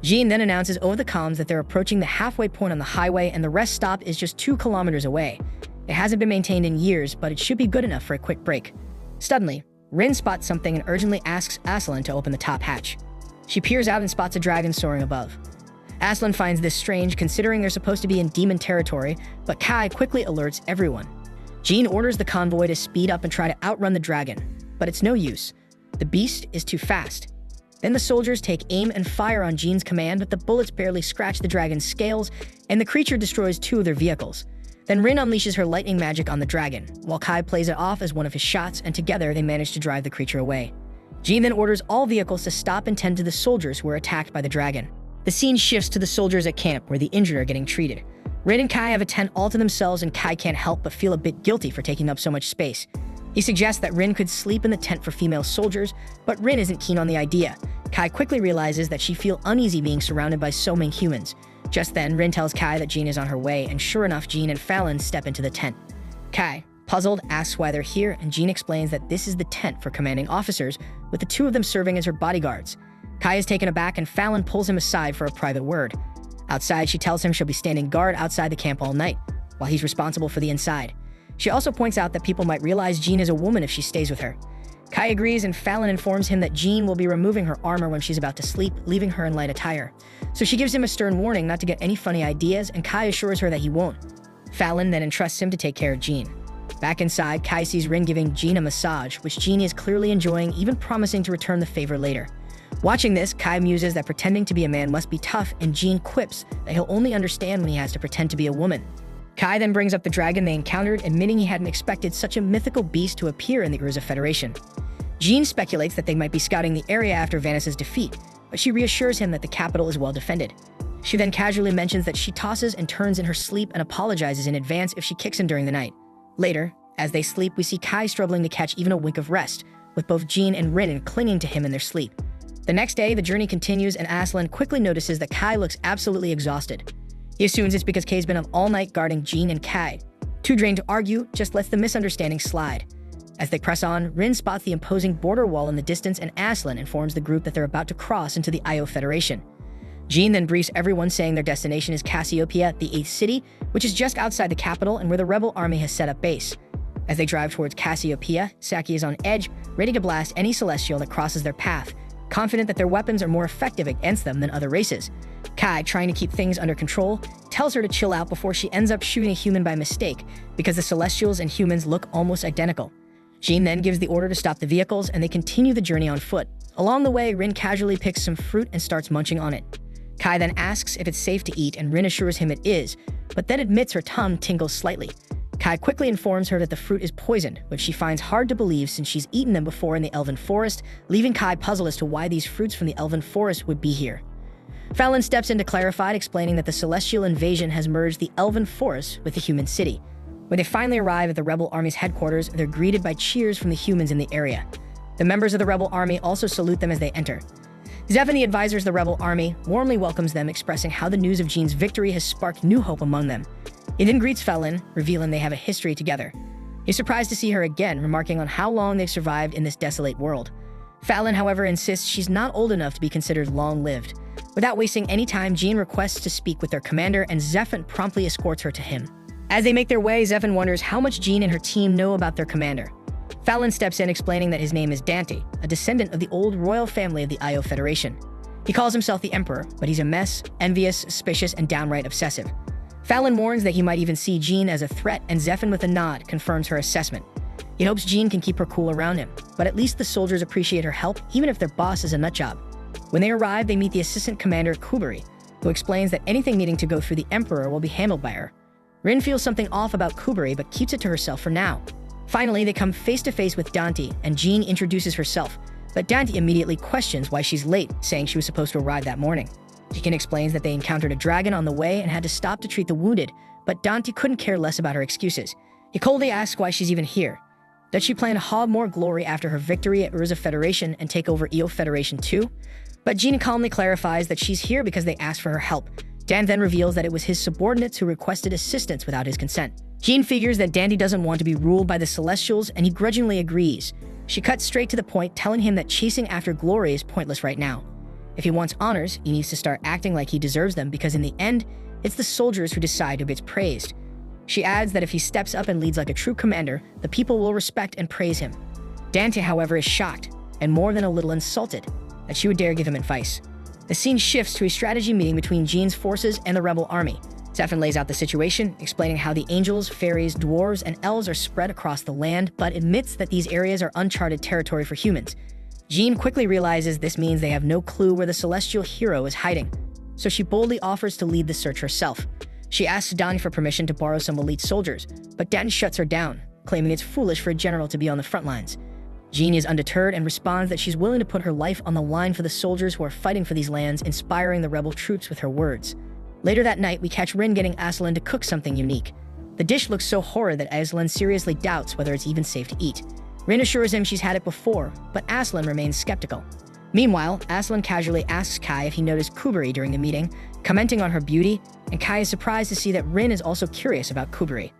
Jean then announces over the comms that they're approaching the halfway point on the highway, and the rest stop is just 2 kilometers away. It hasn't been maintained in years, but it should be good enough for a quick break. Suddenly, Rin spots something and urgently asks Aslan to open the top hatch. She peers out and spots a dragon soaring above. Aslan finds this strange, considering they're supposed to be in demon territory, but Kai quickly alerts everyone. Jean orders the convoy to speed up and try to outrun the dragon, but it's no use. The beast is too fast. Then the soldiers take aim and fire on Jean's command, but the bullets barely scratch the dragon's scales, and the creature destroys 2 of their vehicles. Then Rin unleashes her lightning magic on the dragon, while Kai plays it off as one of his shots, and together they manage to drive the creature away. Jean then orders all vehicles to stop and tend to the soldiers who are attacked by the dragon. The scene shifts to the soldiers at camp, where the injured are getting treated. Rin and Kai have a tent all to themselves, and Kai can't help but feel a bit guilty for taking up so much space. He suggests that Rin could sleep in the tent for female soldiers, but Rin isn't keen on the idea. Kai quickly realizes that she feels uneasy being surrounded by so many humans. Just then, Rin tells Kai that Jean is on her way, and sure enough, Jean and Fallon step into the tent. Kai, puzzled, asks why they're here, and Jean explains that this is the tent for commanding officers, with the 2 of them serving as her bodyguards. Kai is taken aback, and Fallon pulls him aside for a private word. Outside, she tells him she'll be standing guard outside the camp all night, while he's responsible for the inside. She also points out that people might realize Jean is a woman if she stays with her. Kai agrees, and Fallon informs him that Jean will be removing her armor when she's about to sleep, leaving her in light attire. So she gives him a stern warning not to get any funny ideas, and Kai assures her that he won't. Fallon then entrusts him to take care of Jean. Back inside, Kai sees Rin giving Jean a massage, which Jean is clearly enjoying, even promising to return the favor later. Watching this, Kai muses that pretending to be a man must be tough, and Jean quips that he'll only understand when he has to pretend to be a woman. Kai then brings up the dragon they encountered, admitting he hadn't expected such a mythical beast to appear in the Urza Federation. Jean speculates that they might be scouting the area after Vanessa's defeat, but she reassures him that the capital is well defended. She then casually mentions that she tosses and turns in her sleep and apologizes in advance if she kicks him during the night. Later, as they sleep, we see Kai struggling to catch even a wink of rest, with both Jean and Rin clinging to him in their sleep. The next day, the journey continues, and Aslan quickly notices that Kai looks absolutely exhausted. He assumes it's because Kai's been up all night guarding Jean and Kai. Too drained to argue, just lets the misunderstanding slide. As they press on, Rin spots the imposing border wall in the distance, and Aslan informs the group that they're about to cross into the Io Federation. Jean then briefs everyone, saying their destination is Cassiopeia, the 8th city, which is just outside the capital and where the rebel army has set up base. As they drive towards Cassiopeia, Saki is on edge, ready to blast any celestial that crosses their path, confident that their weapons are more effective against them than other races. Kai, trying to keep things under control, tells her to chill out before she ends up shooting a human by mistake, because the celestials and humans look almost identical. Jean then gives the order to stop the vehicles, and they continue the journey on foot. Along the way, Rin casually picks some fruit and starts munching on it. Kai then asks if it's safe to eat, and Rin assures him it is, but then admits her tongue tingles slightly. Kai quickly informs her that the fruit is poisoned, which she finds hard to believe since she's eaten them before in the Elven Forest, leaving Kai puzzled as to why these fruits from the Elven Forest would be here. Fallon steps in to clarify, explaining that the celestial invasion has merged the Elven Forest with the human city. When they finally arrive at the rebel army's headquarters, they're greeted by cheers from the humans in the area. The members of the rebel army also salute them as they enter. Zephan, the advisor of the rebel army, warmly welcomes them, expressing how the news of Jean's victory has sparked new hope among them. He then greets Fallon, revealing they have a history together. He's surprised to see her again, remarking on how long they've survived in this desolate world. Fallon, however, insists she's not old enough to be considered long-lived. Without wasting any time, Jean requests to speak with their commander, and Zephan promptly escorts her to him. As they make their way, Zephan wonders how much Jean and her team know about their commander. Fallon steps in, explaining that his name is Dante, a descendant of the old royal family of the Io Federation. He calls himself the Emperor, but he's a mess, envious, suspicious, and downright obsessive. Fallon warns that he might even see Jean as a threat, and Zephan, with a nod, confirms her assessment. He hopes Jean can keep her cool around him, but at least the soldiers appreciate her help, even if their boss is a nutjob. When they arrive, they meet the assistant commander, Kuberi, who explains that anything needing to go through the Emperor will be handled by her. Rin feels something off about Kuberi, but keeps it to herself for now. Finally, they come face to face with Dante, and Jean introduces herself, but Dante immediately questions why she's late, saying she was supposed to arrive that morning. Jean explains that they encountered a dragon on the way and had to stop to treat the wounded, but Dante couldn't care less about her excuses. He coldly asks why she's even here. Does she plan to hog more glory after her victory at Urza Federation and take over Io Federation too? But Jean calmly clarifies that she's here because they asked for her help. Dan then reveals that it was his subordinates who requested assistance without his consent. Jean figures that Dandy doesn't want to be ruled by the Celestials, and he grudgingly agrees. She cuts straight to the point, telling him that chasing after glory is pointless right now. If he wants honors, he needs to start acting like he deserves them, because in the end, it's the soldiers who decide who gets praised. She adds that if he steps up and leads like a true commander, the people will respect and praise him. Dante, however, is shocked, and more than a little insulted, that she would dare give him advice. The scene shifts to a strategy meeting between Jean's forces and the rebel army. Zephan lays out the situation, explaining how the angels, fairies, dwarves, and elves are spread across the land, but admits that these areas are uncharted territory for humans. Jean quickly realizes this means they have no clue where the celestial hero is hiding, so she boldly offers to lead the search herself. She asks Dani for permission to borrow some elite soldiers, but Dani shuts her down, claiming it's foolish for a general to be on the front lines. Jean is undeterred and responds that she's willing to put her life on the line for the soldiers who are fighting for these lands, inspiring the rebel troops with her words. Later that night, we catch Rin getting Aslan to cook something unique. The dish looks so horrid that Aslan seriously doubts whether it's even safe to eat. Rin assures him she's had it before, but Aslan remains skeptical. Meanwhile, Aslan casually asks Kai if he noticed Kuberi during the meeting, commenting on her beauty, and Kai is surprised to see that Rin is also curious about Kuberi.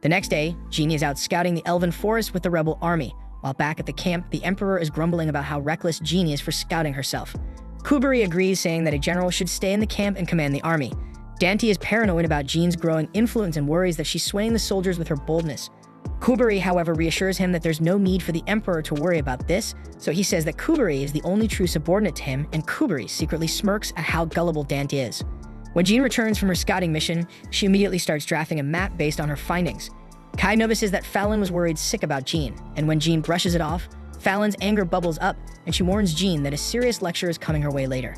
The next day, Jeannie is out scouting the Elven Forest with the rebel army. While back at the camp, the Emperor is grumbling about how reckless Jeannie is for scouting herself. Kuberi agrees, saying that a general should stay in the camp and command the army. Dante is paranoid about Jean's growing influence and worries that she's swaying the soldiers with her boldness. Kuberi, however, reassures him that there's no need for the Emperor to worry about this, so he says that Kuberi is the only true subordinate to him, and Kuberi secretly smirks at how gullible Dante is. When Jean returns from her scouting mission, she immediately starts drafting a map based on her findings. Kai notices that Fallon was worried sick about Jean, and when Jean brushes it off, Fallon's anger bubbles up, and she warns Jean that a serious lecture is coming her way later.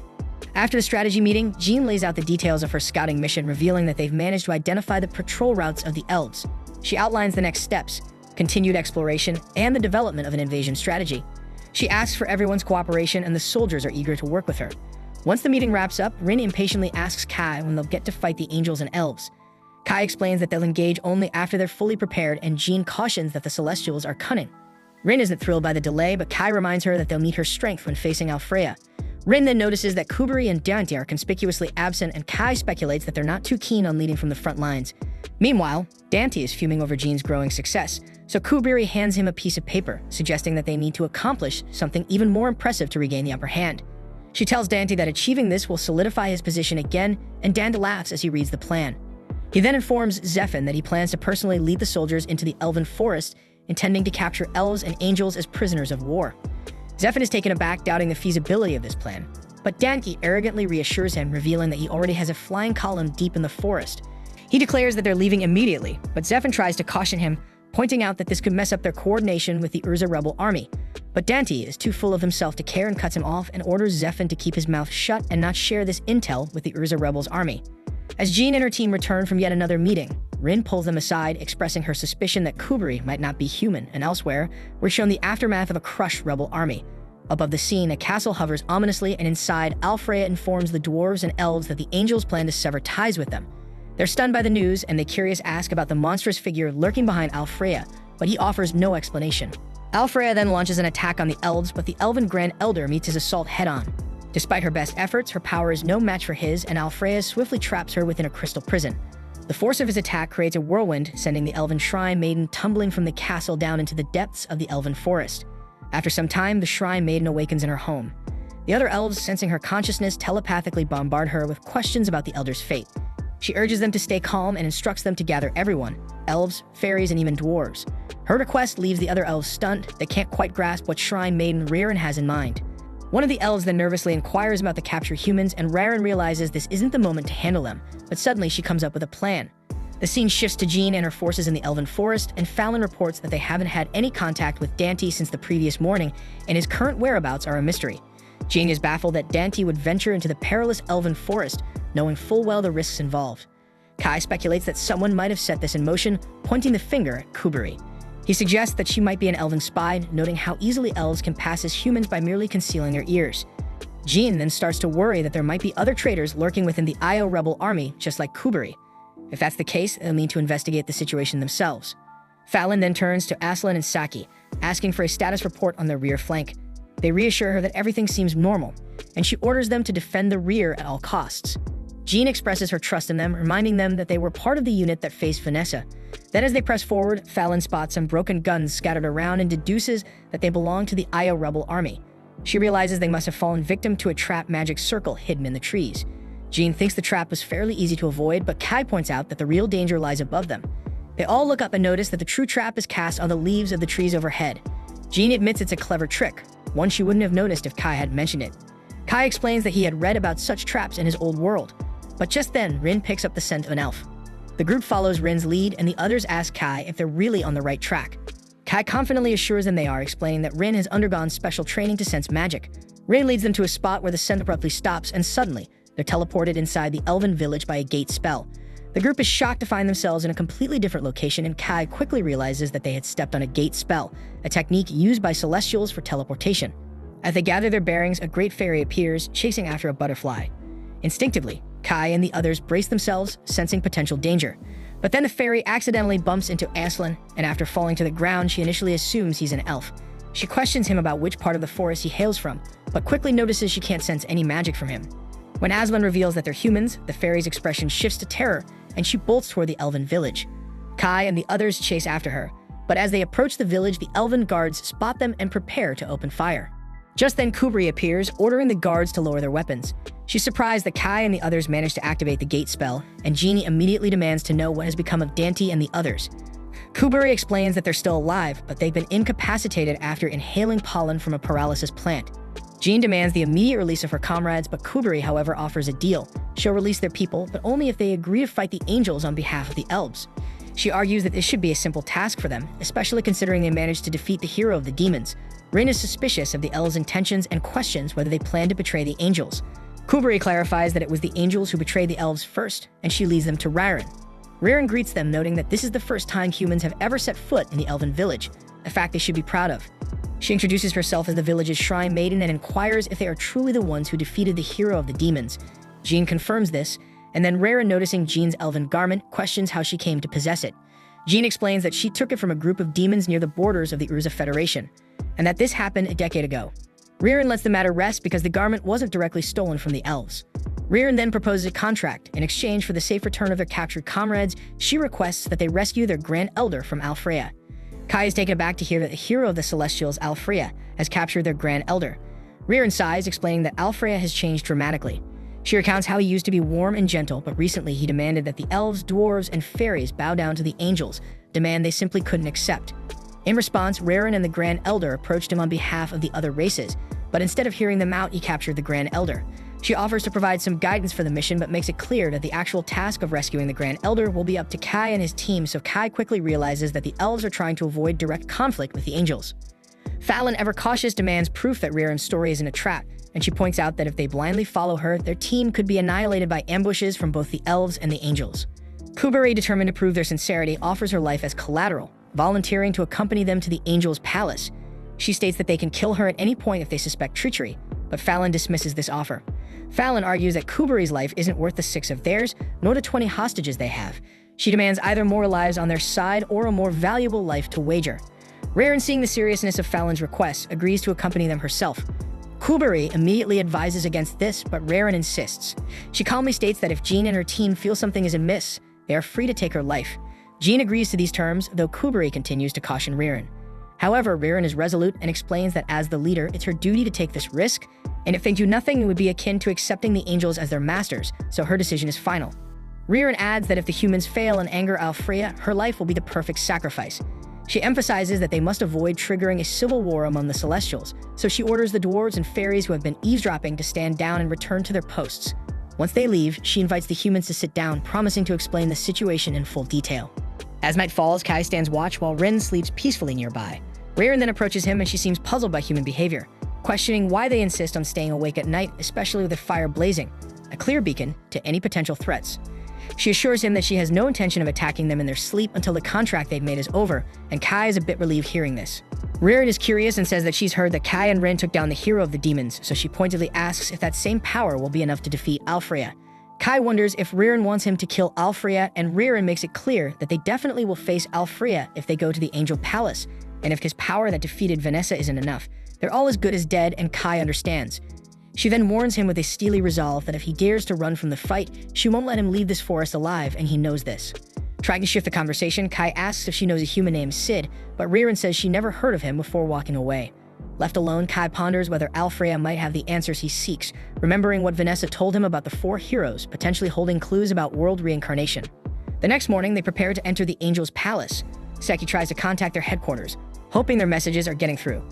After the strategy meeting, Jean lays out the details of her scouting mission, revealing that they've managed to identify the patrol routes of the elves. She outlines the next steps, continued exploration, and the development of an invasion strategy. She asks for everyone's cooperation, and the soldiers are eager to work with her. Once the meeting wraps up, Rin impatiently asks Kai when they'll get to fight the angels and elves. Kai explains that they'll engage only after they're fully prepared, and Jean cautions that the Celestials are cunning. Rin isn't thrilled by the delay, but Kai reminds her that they'll need her strength when facing Alfreya. Rin then notices that Kuberi and Dante are conspicuously absent, and Kai speculates that they're not too keen on leading from the front lines. Meanwhile, Dante is fuming over Jean's growing success, so Kuberi hands him a piece of paper, suggesting that they need to accomplish something even more impressive to regain the upper hand. She tells Dante that achieving this will solidify his position again, and Dante laughs as he reads the plan. He then informs Zephyr that he plans to personally lead the soldiers into the Elven Forest, intending to capture elves and angels as prisoners of war. Zephyr is taken aback, doubting the feasibility of this plan, but Dante arrogantly reassures him, revealing that he already has a flying column deep in the forest. He declares that they're leaving immediately, but Zephyr tries to caution him, pointing out that this could mess up their coordination with the Urza rebel army. But Dante is too full of himself to care and cuts him off and orders Zephyr to keep his mouth shut and not share this intel with the Urza rebels' army. As Jean and her team return from yet another meeting, Rin pulls them aside, expressing her suspicion that Kuberi might not be human, and elsewhere, we're shown the aftermath of a crushed rebel army. Above the scene, a castle hovers ominously, and inside, Alfreya informs the dwarves and elves that the angels plan to sever ties with them. They're stunned by the news, and they curious ask about the monstrous figure lurking behind Alfreya, but he offers no explanation. Alfreya then launches an attack on the elves, but the elven Grand Elder meets his assault head-on. Despite her best efforts, her power is no match for his, and Alfreya swiftly traps her within a crystal prison. The force of his attack creates a whirlwind, sending the elven shrine maiden tumbling from the castle down into the depths of the elven forest. After some time, the shrine maiden awakens in her home. The other elves, sensing her consciousness, telepathically bombard her with questions about the elder's fate. She urges them to stay calm and instructs them to gather everyone, elves, fairies, and even dwarves. Her request leaves the other elves stunned. They can't quite grasp what shrine maiden Raren has in mind. One of the elves then nervously inquires about the captured humans, and Raren realizes this isn't the moment to handle them, but suddenly she comes up with a plan. The scene shifts to Jean and her forces in the Elven Forest, and Fallon reports that they haven't had any contact with Dante since the previous morning, and his current whereabouts are a mystery. Jean is baffled that Dante would venture into the perilous Elven Forest, knowing full well the risks involved. Kai speculates that someone might have set this in motion, pointing the finger at Kuberi. He suggests that she might be an elven spy, noting how easily elves can pass as humans by merely concealing their ears. Jean then starts to worry that there might be other traitors lurking within the Io rebel army, just like Kuberi. If that's the case, they'll need to investigate the situation themselves. Fallon then turns to Aslan and Saki, asking for a status report on their rear flank. They reassure her that everything seems normal, and she orders them to defend the rear at all costs. Jean expresses her trust in them, reminding them that they were part of the unit that faced Vanessa. Then as they press forward, Fallon spots some broken guns scattered around and deduces that they belong to the Io rebel army. She realizes they must have fallen victim to a trap magic circle hidden in the trees. Jean thinks the trap was fairly easy to avoid, but Kai points out that the real danger lies above them. They all look up and notice that the true trap is cast on the leaves of the trees overhead. Jean admits it's a clever trick, one she wouldn't have noticed if Kai had mentioned it. Kai explains that he had read about such traps in his old world, but just then Rin picks up the scent of an elf. The group follows Rin's lead, and the others ask Kai if they're really on the right track. Kai confidently assures them they are, explaining that Rin has undergone special training to sense magic. Rin leads them to a spot where the scent abruptly stops, and suddenly, they're teleported inside the elven village by a gate spell. The group is shocked to find themselves in a completely different location, and Kai quickly realizes that they had stepped on a gate spell, a technique used by Celestials for teleportation. As they gather their bearings, a great fairy appears, chasing after a butterfly. Instinctively, Kai and the others brace themselves, sensing potential danger. But then the fairy accidentally bumps into Aslan, and after falling to the ground, she initially assumes he's an elf. She questions him about which part of the forest he hails from, but quickly notices she can't sense any magic from him. When Aslan reveals that they're humans, the fairy's expression shifts to terror, and she bolts toward the elven village. Kai and the others chase after her, but as they approach the village, the elven guards spot them and prepare to open fire. Just then Kuberi appears, ordering the guards to lower their weapons. She's surprised that Kai and the others manage to activate the gate spell, and Jeannie immediately demands to know what has become of Dante and the others. Kuberi explains that they're still alive, but they've been incapacitated after inhaling pollen from a paralysis plant. Jean demands the immediate release of her comrades, but Kuberi, however, offers a deal. She'll release their people, but only if they agree to fight the angels on behalf of the elves. She argues that this should be a simple task for them, especially considering they managed to defeat the hero of the demons. Rin is suspicious of the elves' intentions and questions whether they plan to betray the angels. Kuberi clarifies that it was the angels who betrayed the elves first, and she leads them to Raren. Raren greets them, noting that this is the first time humans have ever set foot in the elven village, a fact they should be proud of. She introduces herself as the village's shrine maiden and inquires if they are truly the ones who defeated the hero of the demons. Jean confirms this, And then Rara, noticing Jean's elven garment, questions how she came to possess it. Jean explains that she took it from a group of demons near the borders of the Urza Federation, and that this happened a decade ago. Riordan lets the matter rest because the garment wasn't directly stolen from the elves. Riordan then proposes a contract. In exchange for the safe return of their captured comrades, she requests that they rescue their Grand Elder from Alfrea. Kai is taken aback to hear that the hero of the Celestials, Alfrea, has captured their Grand Elder. Riordan sighs, explaining that Alfrea has changed dramatically. She recounts how he used to be warm and gentle, but recently he demanded that the elves, dwarves, and fairies bow down to the angels, a demand they simply couldn't accept. In response, Riordan and the Grand Elder approached him on behalf of the other races, but instead of hearing them out, he captured the Grand Elder. She offers to provide some guidance for the mission, but makes it clear that the actual task of rescuing the Grand Elder will be up to Kai and his team, so Kai quickly realizes that the elves are trying to avoid direct conflict with the angels. Fallon, ever cautious, demands proof that Riordan's story isn't a trap, and she points out that if they blindly follow her, their team could be annihilated by ambushes from both the elves and the angels. Kuberi, determined to prove their sincerity, offers her life as collateral, volunteering to accompany them to the angels' palace. She states that they can kill her at any point if they suspect treachery, but Fallon dismisses this offer. Fallon argues that Kuberi's life isn't worth the 6 of theirs, nor the 20 hostages they have. She demands either more lives on their side or a more valuable life to wager. Riordan, seeing the seriousness of Fallon's request, agrees to accompany them herself. Kuberi immediately advises against this, but Riordan insists. She calmly states that if Jean and her team feel something is amiss, they are free to take her life. Jean agrees to these terms, though Kuberi continues to caution Riordan. However, Riordan is resolute and explains that as the leader, it's her duty to take this risk, and if they do nothing, it would be akin to accepting the angels as their masters, so her decision is final. Riordan adds that if the humans fail and anger Alfrea, her life will be the perfect sacrifice. She emphasizes that they must avoid triggering a civil war among the Celestials, so she orders the dwarves and fairies who have been eavesdropping to stand down and return to their posts. Once they leave, she invites the humans to sit down, promising to explain the situation in full detail. As night falls, Kai stands watch while Rin sleeps peacefully nearby. Riordan then approaches him and she seems puzzled by human behavior, questioning why they insist on staying awake at night, especially with a fire blazing, a clear beacon to any potential threats. She assures him that she has no intention of attacking them in their sleep until the contract they've made is over, and Kai is a bit relieved hearing this. Riordan is curious and says that she's heard that Kai and Rin took down the hero of the demons, so she pointedly asks if that same power will be enough to defeat Alfrea. Kai wonders if Riordan wants him to kill Alfrea, and Riordan makes it clear that they definitely will face Alfrea if they go to the Angel Palace, and if his power that defeated Vanessa isn't enough, they're all as good as dead, and Kai understands. She then warns him with a steely resolve that if he dares to run from the fight, she won't let him leave this forest alive, and he knows this. Trying to shift the conversation, Kai asks if she knows a human named Sid, but Riordan says she never heard of him before walking away. Left alone, Kai ponders whether Alfrea might have the answers he seeks, remembering what Vanessa told him about the 4 heroes, potentially holding clues about world reincarnation. The next morning, they prepare to enter the Angel's Palace. Seki tries to contact their headquarters, hoping their messages are getting through.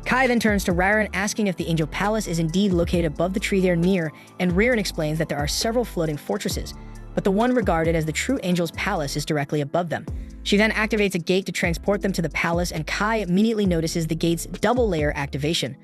Kai then turns to Riordan, asking if the Angel Palace is indeed located above the tree they're near, and Riordan explains that there are several floating fortresses, but the one regarded as the true Angel's Palace is directly above them. She then activates a gate to transport them to the palace, and Kai immediately notices the gate's double-layer activation,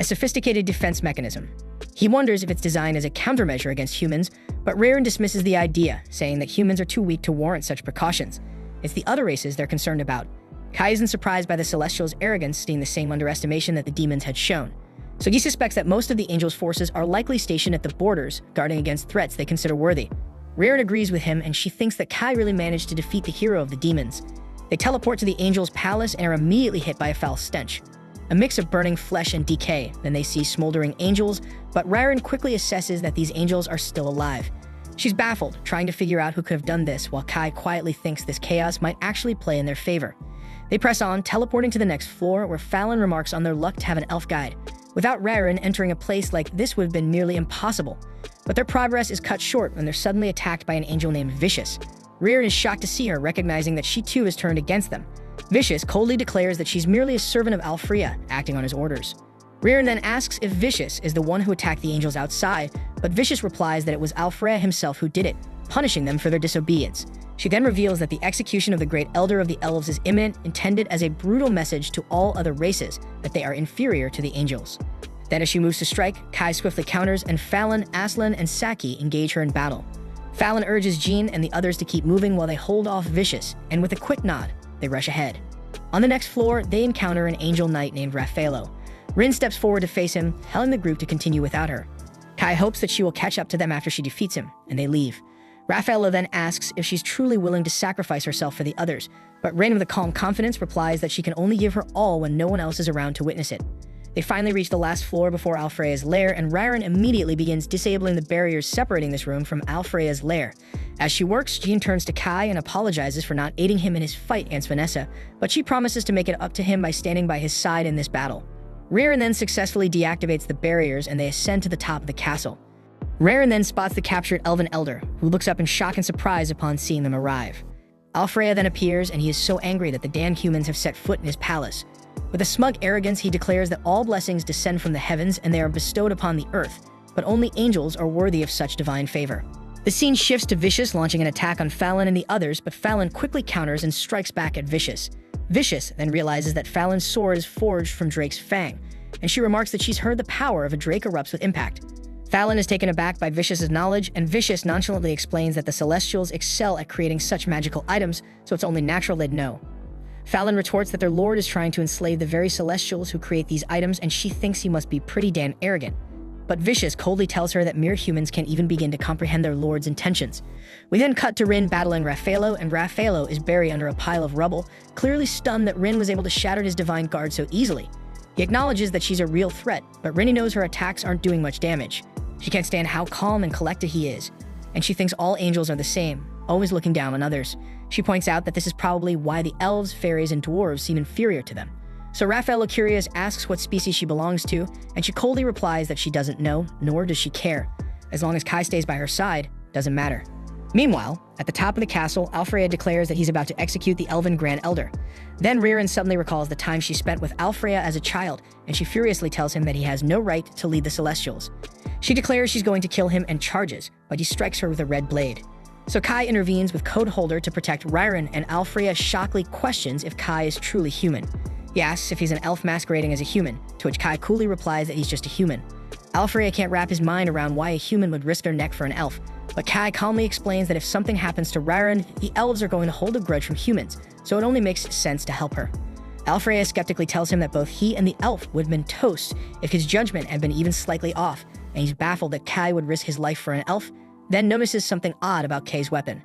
a sophisticated defense mechanism. He wonders if it's designed as a countermeasure against humans, but Riordan dismisses the idea, saying that humans are too weak to warrant such precautions. It's the other races they're concerned about. Kai isn't surprised by the Celestials' arrogance, seeing the same underestimation that the demons had shown. So he suspects that most of the Angel's forces are likely stationed at the borders, guarding against threats they consider worthy. Riordan agrees with him, and she thinks that Kai really managed to defeat the hero of the demons. They teleport to the Angel's Palace and are immediately hit by a foul stench, a mix of burning flesh and decay. Then they see smoldering angels, but Riordan quickly assesses that these angels are still alive. She's baffled, trying to figure out who could have done this, while Kai quietly thinks this chaos might actually play in their favor. They press on, teleporting to the next floor, where Fallon remarks on their luck to have an elf guide. Without Riordan, entering a place like this would have been nearly impossible. But their progress is cut short when they're suddenly attacked by an angel named Vicious. Riordan is shocked to see her, recognizing that she too is turned against them. Vicious coldly declares that she's merely a servant of Alfrea, acting on his orders. Riordan then asks if Vicious is the one who attacked the angels outside, but Vicious replies that it was Alfrea himself who did it, punishing them for their disobedience. She then reveals that the execution of the Great Elder of the Elves is imminent, intended as a brutal message to all other races that they are inferior to the angels. Then as she moves to strike, Kai swiftly counters, and Fallon, Aslan, and Saki engage her in battle. Fallon urges Jean and the others to keep moving while they hold off Vicious, and with a quick nod, they rush ahead. On the next floor, they encounter an angel knight named Raffaello. Rin steps forward to face him, telling the group to continue without her. Kai hopes that she will catch up to them after she defeats him, and they leave. Raffaello then asks if she's truly willing to sacrifice herself for the others, but Rin with a calm confidence replies that she can only give her all when no one else is around to witness it. They finally reach the last floor before Alfreya's lair, and Raren immediately begins disabling the barriers separating this room from Alfreya's lair. As she works, Jean turns to Kai and apologizes for not aiding him in his fight against Vanessa, but she promises to make it up to him by standing by his side in this battle. Raren then successfully deactivates the barriers and they ascend to the top of the castle. Raren then spots the captured elven elder, who looks up in shock and surprise upon seeing them arrive. Alfreya then appears and he is so angry that the damned humans have set foot in his palace. With a smug arrogance, he declares that all blessings descend from the heavens and they are bestowed upon the earth, but only angels are worthy of such divine favor. The scene shifts to Vicious launching an attack on Fallon and the others, but Fallon quickly counters and strikes back at Vicious. Vicious then realizes that Fallon's sword is forged from Drake's fang, and she remarks that she's heard the power of a Drake erupts with impact. Fallon is taken aback by Vicious's knowledge, and Vicious nonchalantly explains that the Celestials excel at creating such magical items, so it's only natural they'd know. Fallon retorts that their lord is trying to enslave the very Celestials who create these items, and she thinks he must be pretty damn arrogant. But Vicious coldly tells her that mere humans can't even begin to comprehend their lord's intentions. We then cut to Rin battling Raffaello, and Raffaello is buried under a pile of rubble, clearly stunned that Rin was able to shatter his divine guard so easily. He acknowledges that she's a real threat, but Rin knows her attacks aren't doing much damage. She can't stand how calm and collected he is, and she thinks all angels are the same, always looking down on others. She points out that this is probably why the elves, fairies, and dwarves seem inferior to them. So Raffaello, curious, asks what species she belongs to, and she coldly replies that she doesn't know, nor does she care. As long as Kai stays by her side, doesn't matter. Meanwhile, at the top of the castle, Alfreya declares that he's about to execute the elven Grand Elder. Then Raren suddenly recalls the time she spent with Alfreya as a child, and she furiously tells him that he has no right to lead the Celestials. She declares she's going to kill him and charges, but he strikes her with a red blade. So Kai intervenes with Code Holder to protect Raren, and Alfreya shockingly questions if Kai is truly human. He asks if he's an elf masquerading as a human, to which Kai coolly replies that he's just a human. Alfreya can't wrap his mind around why a human would risk their neck for an elf, but Kai calmly explains that if something happens to Raren, the elves are going to hold a grudge from humans, so it only makes sense to help her. Alfreya skeptically tells him that both he and the elf would have been toast if his judgment had been even slightly off, and he's baffled that Kai would risk his life for an elf, then notices something odd about Kai's weapon.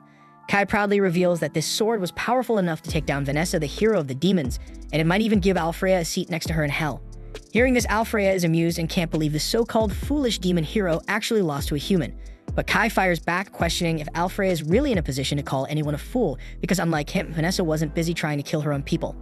Kai proudly reveals that this sword was powerful enough to take down Vanessa, the hero of the demons, and it might even give Alfreya a seat next to her in hell. Hearing this, Alfreya is amused and can't believe the so-called foolish demon hero actually lost to a human. But Kai fires back, questioning if Alfreya is really in a position to call anyone a fool, because unlike him, Vanessa wasn't busy trying to kill her own people.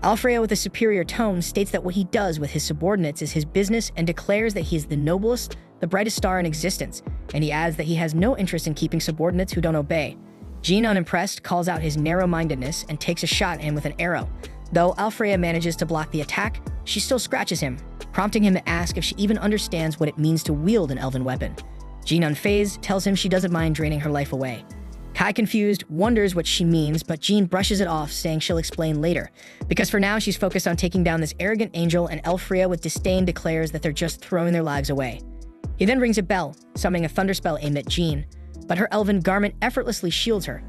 Alfreya, with a superior tone, states that what he does with his subordinates is his business and declares that he is the noblest, the brightest star in existence, and he adds that he has no interest in keeping subordinates who don't obey. Jean, unimpressed, calls out his narrow-mindedness and takes a shot at him with an arrow. Though Alfreya manages to block the attack, she still scratches him, prompting him to ask if she even understands what it means to wield an elven weapon. Jean, unfazed, tells him she doesn't mind draining her life away. Kai, confused, wonders what she means, but Jean brushes it off, saying she'll explain later, because for now she's focused on taking down this arrogant angel, and Alfreya with disdain declares that they're just throwing their lives away. He then rings a bell, summoning a thunderspell aimed at Jean, but her elven garment effortlessly shields her.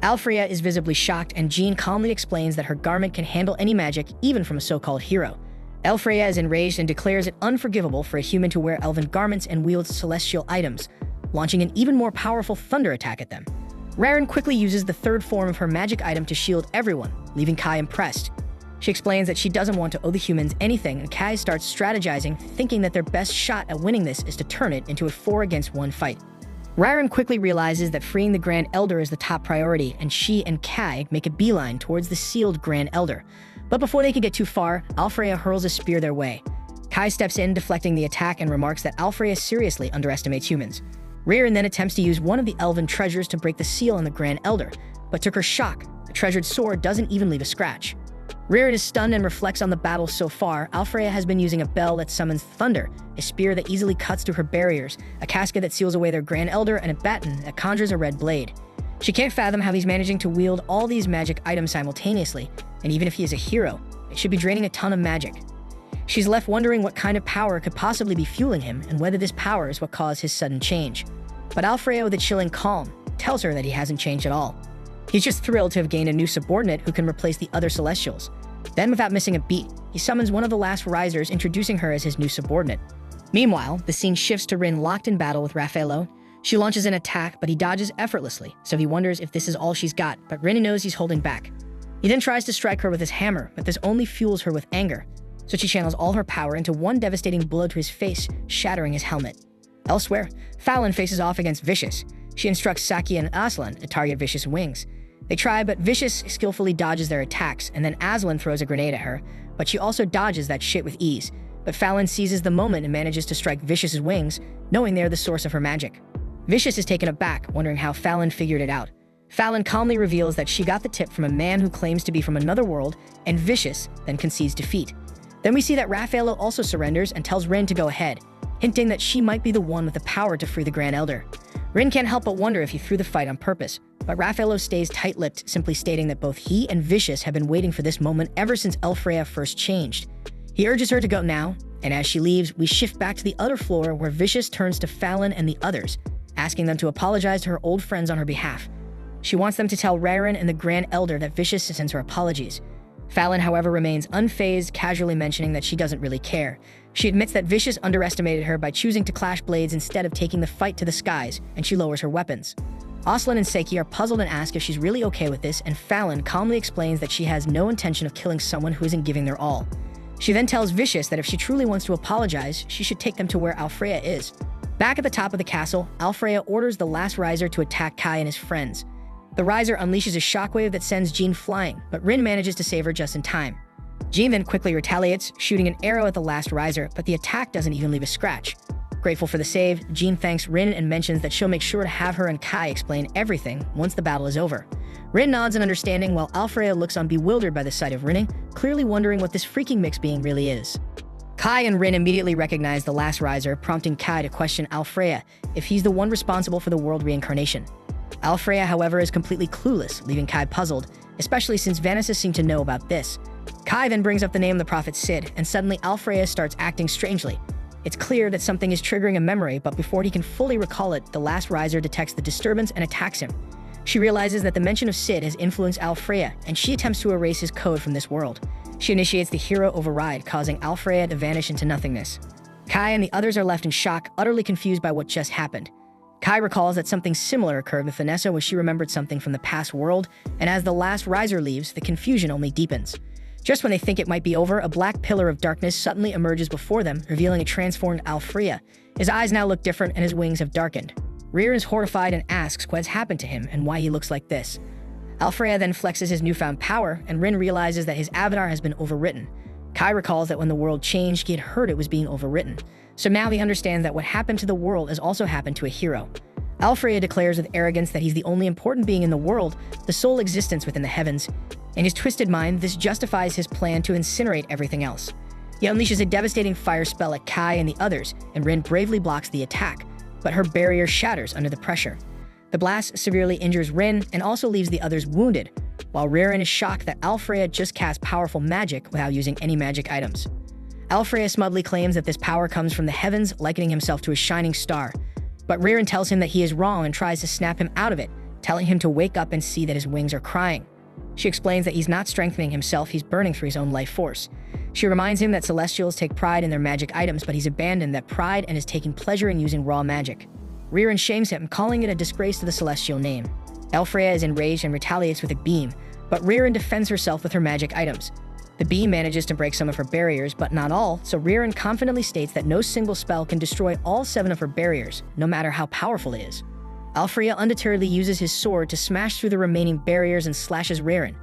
Alfreya is visibly shocked, and Jean calmly explains that her garment can handle any magic, even from a so-called hero. Alfreya is enraged and declares it unforgivable for a human to wear elven garments and wield celestial items, launching an even more powerful thunder attack at them. Raren quickly uses the third form of her magic item to shield everyone, leaving Kai impressed. She explains that she doesn't want to owe the humans anything, and Kai starts strategizing, thinking that their best shot at winning this is to turn it into a 4-against-1 fight. Raren quickly realizes that freeing the Grand Elder is the top priority, and she and Kai make a beeline towards the sealed Grand Elder. But before they can get too far, Alfreya hurls a spear their way. Kai steps in, deflecting the attack, and remarks that Alfreya seriously underestimates humans. Raren then attempts to use one of the elven treasures to break the seal on the Grand Elder, but to her shock, the treasured sword doesn't even leave a scratch. Raren is stunned and reflects on the battle so far. Alfreya has been using a bell that summons thunder, a spear that easily cuts through her barriers, a casket that seals away their Grand Elder, and a baton that conjures a red blade. She can't fathom how he's managing to wield all these magic items simultaneously, and even if he is a hero, it should be draining a ton of magic. She's left wondering what kind of power could possibly be fueling him and whether this power is what caused his sudden change. But Alfreya, with a chilling calm, tells her that he hasn't changed at all. He's just thrilled to have gained a new subordinate who can replace the other Celestials. Then, without missing a beat, he summons one of the last risers, introducing her as his new subordinate. Meanwhile, the scene shifts to Rin locked in battle with Raffaello. She launches an attack, but he dodges effortlessly, so he wonders if this is all she's got, but Rin knows he's holding back. He then tries to strike her with his hammer, but this only fuels her with anger, so she channels all her power into one devastating blow to his face, shattering his helmet. Elsewhere, Fallon faces off against Vicious. She instructs Saki and Aslan to target Vicious' wings. They try, but Vicious skillfully dodges their attacks, and then Aslan throws a grenade at her, but she also dodges that shit with ease. But Fallon seizes the moment and manages to strike Vicious' wings, knowing they are the source of her magic. Vicious is taken aback, wondering how Fallon figured it out. Fallon calmly reveals that she got the tip from a man who claims to be from another world, and Vicious then concedes defeat. Then we see that Raffaello also surrenders and tells Rin to go ahead, hinting that she might be the one with the power to free the Grand Elder. Rin can't help but wonder if he threw the fight on purpose, but Raffaello stays tight-lipped, simply stating that both he and Vicious have been waiting for this moment ever since Elfraya first changed. He urges her to go now, and as she leaves, we shift back to the other floor where Vicious turns to Fallon and the others, asking them to apologize to her old friends on her behalf. She wants them to tell Raren and the Grand Elder that Vicious sends her apologies. Fallon, however, remains unfazed, casually mentioning that she doesn't really care. She admits that Vicious underestimated her by choosing to clash blades instead of taking the fight to the skies, and she lowers her weapons. Aslan and Seki are puzzled and ask if she's really okay with this, and Fallon calmly explains that she has no intention of killing someone who isn't giving their all. She then tells Vicious that if she truly wants to apologize, she should take them to where Alfreya is. Back at the top of the castle, Alfreya orders the last riser to attack Kai and his friends. The riser unleashes a shockwave that sends Jean flying, but Rin manages to save her just in time. Jean then quickly retaliates, shooting an arrow at the last riser, but the attack doesn't even leave a scratch. Grateful for the save, Jean thanks Rin and mentions that she'll make sure to have her and Kai explain everything once the battle is over. Rin nods in understanding while Alfreya looks on bewildered by the sight of Rin, clearly wondering what this freaking mix being really is. Kai and Rin immediately recognize the last riser, prompting Kai to question Alfreya if he's the one responsible for the world reincarnation. Alfreya, however, is completely clueless, leaving Kai puzzled, especially since Vanessa seemed to know about this. Kai then brings up the name of the prophet Sid, and suddenly Alfreya starts acting strangely. It's clear that something is triggering a memory, but before he can fully recall it, the last riser detects the disturbance and attacks him. She realizes that the mention of Sid has influenced Alfreya, and she attempts to erase his code from this world. She initiates the hero override, causing Alfreya to vanish into nothingness. Kai and the others are left in shock, utterly confused by what just happened. Kai recalls that something similar occurred with Vanessa when she remembered something from the past world, and as the last riser leaves, the confusion only deepens. Just when they think it might be over, a black pillar of darkness suddenly emerges before them, revealing a transformed Alfreya. His eyes now look different and his wings have darkened. Rear is horrified and asks what has happened to him and why he looks like this. Alfreya then flexes his newfound power, and Rin realizes that his avatar has been overwritten. Kai recalls that when the world changed, he had heard it was being overwritten. So now he understands that what happened to the world has also happened to a hero. Alfreya declares with arrogance that he's the only important being in the world, the sole existence within the heavens. In his twisted mind, this justifies his plan to incinerate everything else. He unleashes a devastating fire spell at Kai and the others, and Rin bravely blocks the attack, but her barrier shatters under the pressure. The blast severely injures Rin and also leaves the others wounded, while Raren is shocked that Alfreya just cast powerful magic without using any magic items. Alfreya smugly claims that this power comes from the heavens, likening himself to a shining star, but Raren tells him that he is wrong and tries to snap him out of it, telling him to wake up and see that his wings are crying. She explains that he's not strengthening himself, he's burning through his own life force. She reminds him that Celestials take pride in their magic items, but he's abandoned that pride and is taking pleasure in using raw magic. Raren shames him, calling it a disgrace to the Celestial name. Alfreya is enraged and retaliates with a beam, but Raren defends herself with her magic items. The beam manages to break some of her barriers, but not all, so Raren confidently states that no single spell can destroy all 7 of her barriers, no matter how powerful it is. Alfreya undeterredly uses his sword to smash through the remaining barriers and slashes Raren.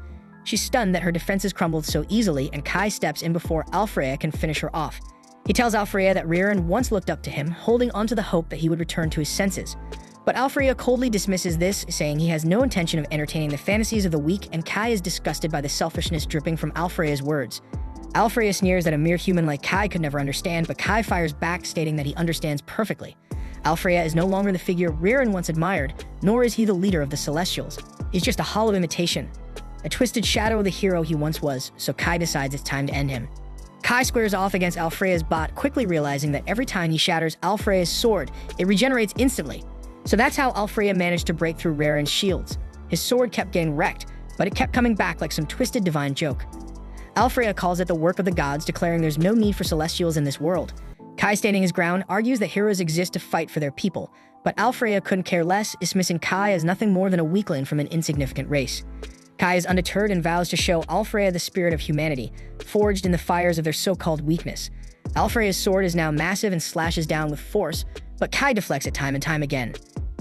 She's stunned that her defenses crumbled so easily, and Kai steps in before Alfreya can finish her off. He tells Alfreya that Raren once looked up to him, holding onto the hope that he would return to his senses. But Alfreya coldly dismisses this, saying he has no intention of entertaining the fantasies of the weak, and Kai is disgusted by the selfishness dripping from Alfreya's words. Alfreya sneers that a mere human like Kai could never understand, but Kai fires back, stating that he understands perfectly. Alfreya is no longer the figure Raren once admired, nor is he the leader of the Celestials. He's just a hollow imitation, a twisted shadow of the hero he once was, so Kai decides it's time to end him. Kai squares off against Alfreya's bot, quickly realizing that every time he shatters Alfreya's sword, it regenerates instantly. So that's how Alfreya managed to break through Raren's shields. His sword kept getting wrecked, but it kept coming back like some twisted divine joke. Alfreya calls it the work of the gods, declaring there's no need for Celestials in this world. Kai, standing his ground, argues that heroes exist to fight for their people, But Alfreya couldn't care less, dismissing Kai as nothing more than a weakling from an insignificant race. Kai is undeterred and vows to show Alfreya the spirit of humanity, forged in the fires of their so-called weakness. Alfreya's sword is now massive and slashes down with force, but Kai deflects it time and time again.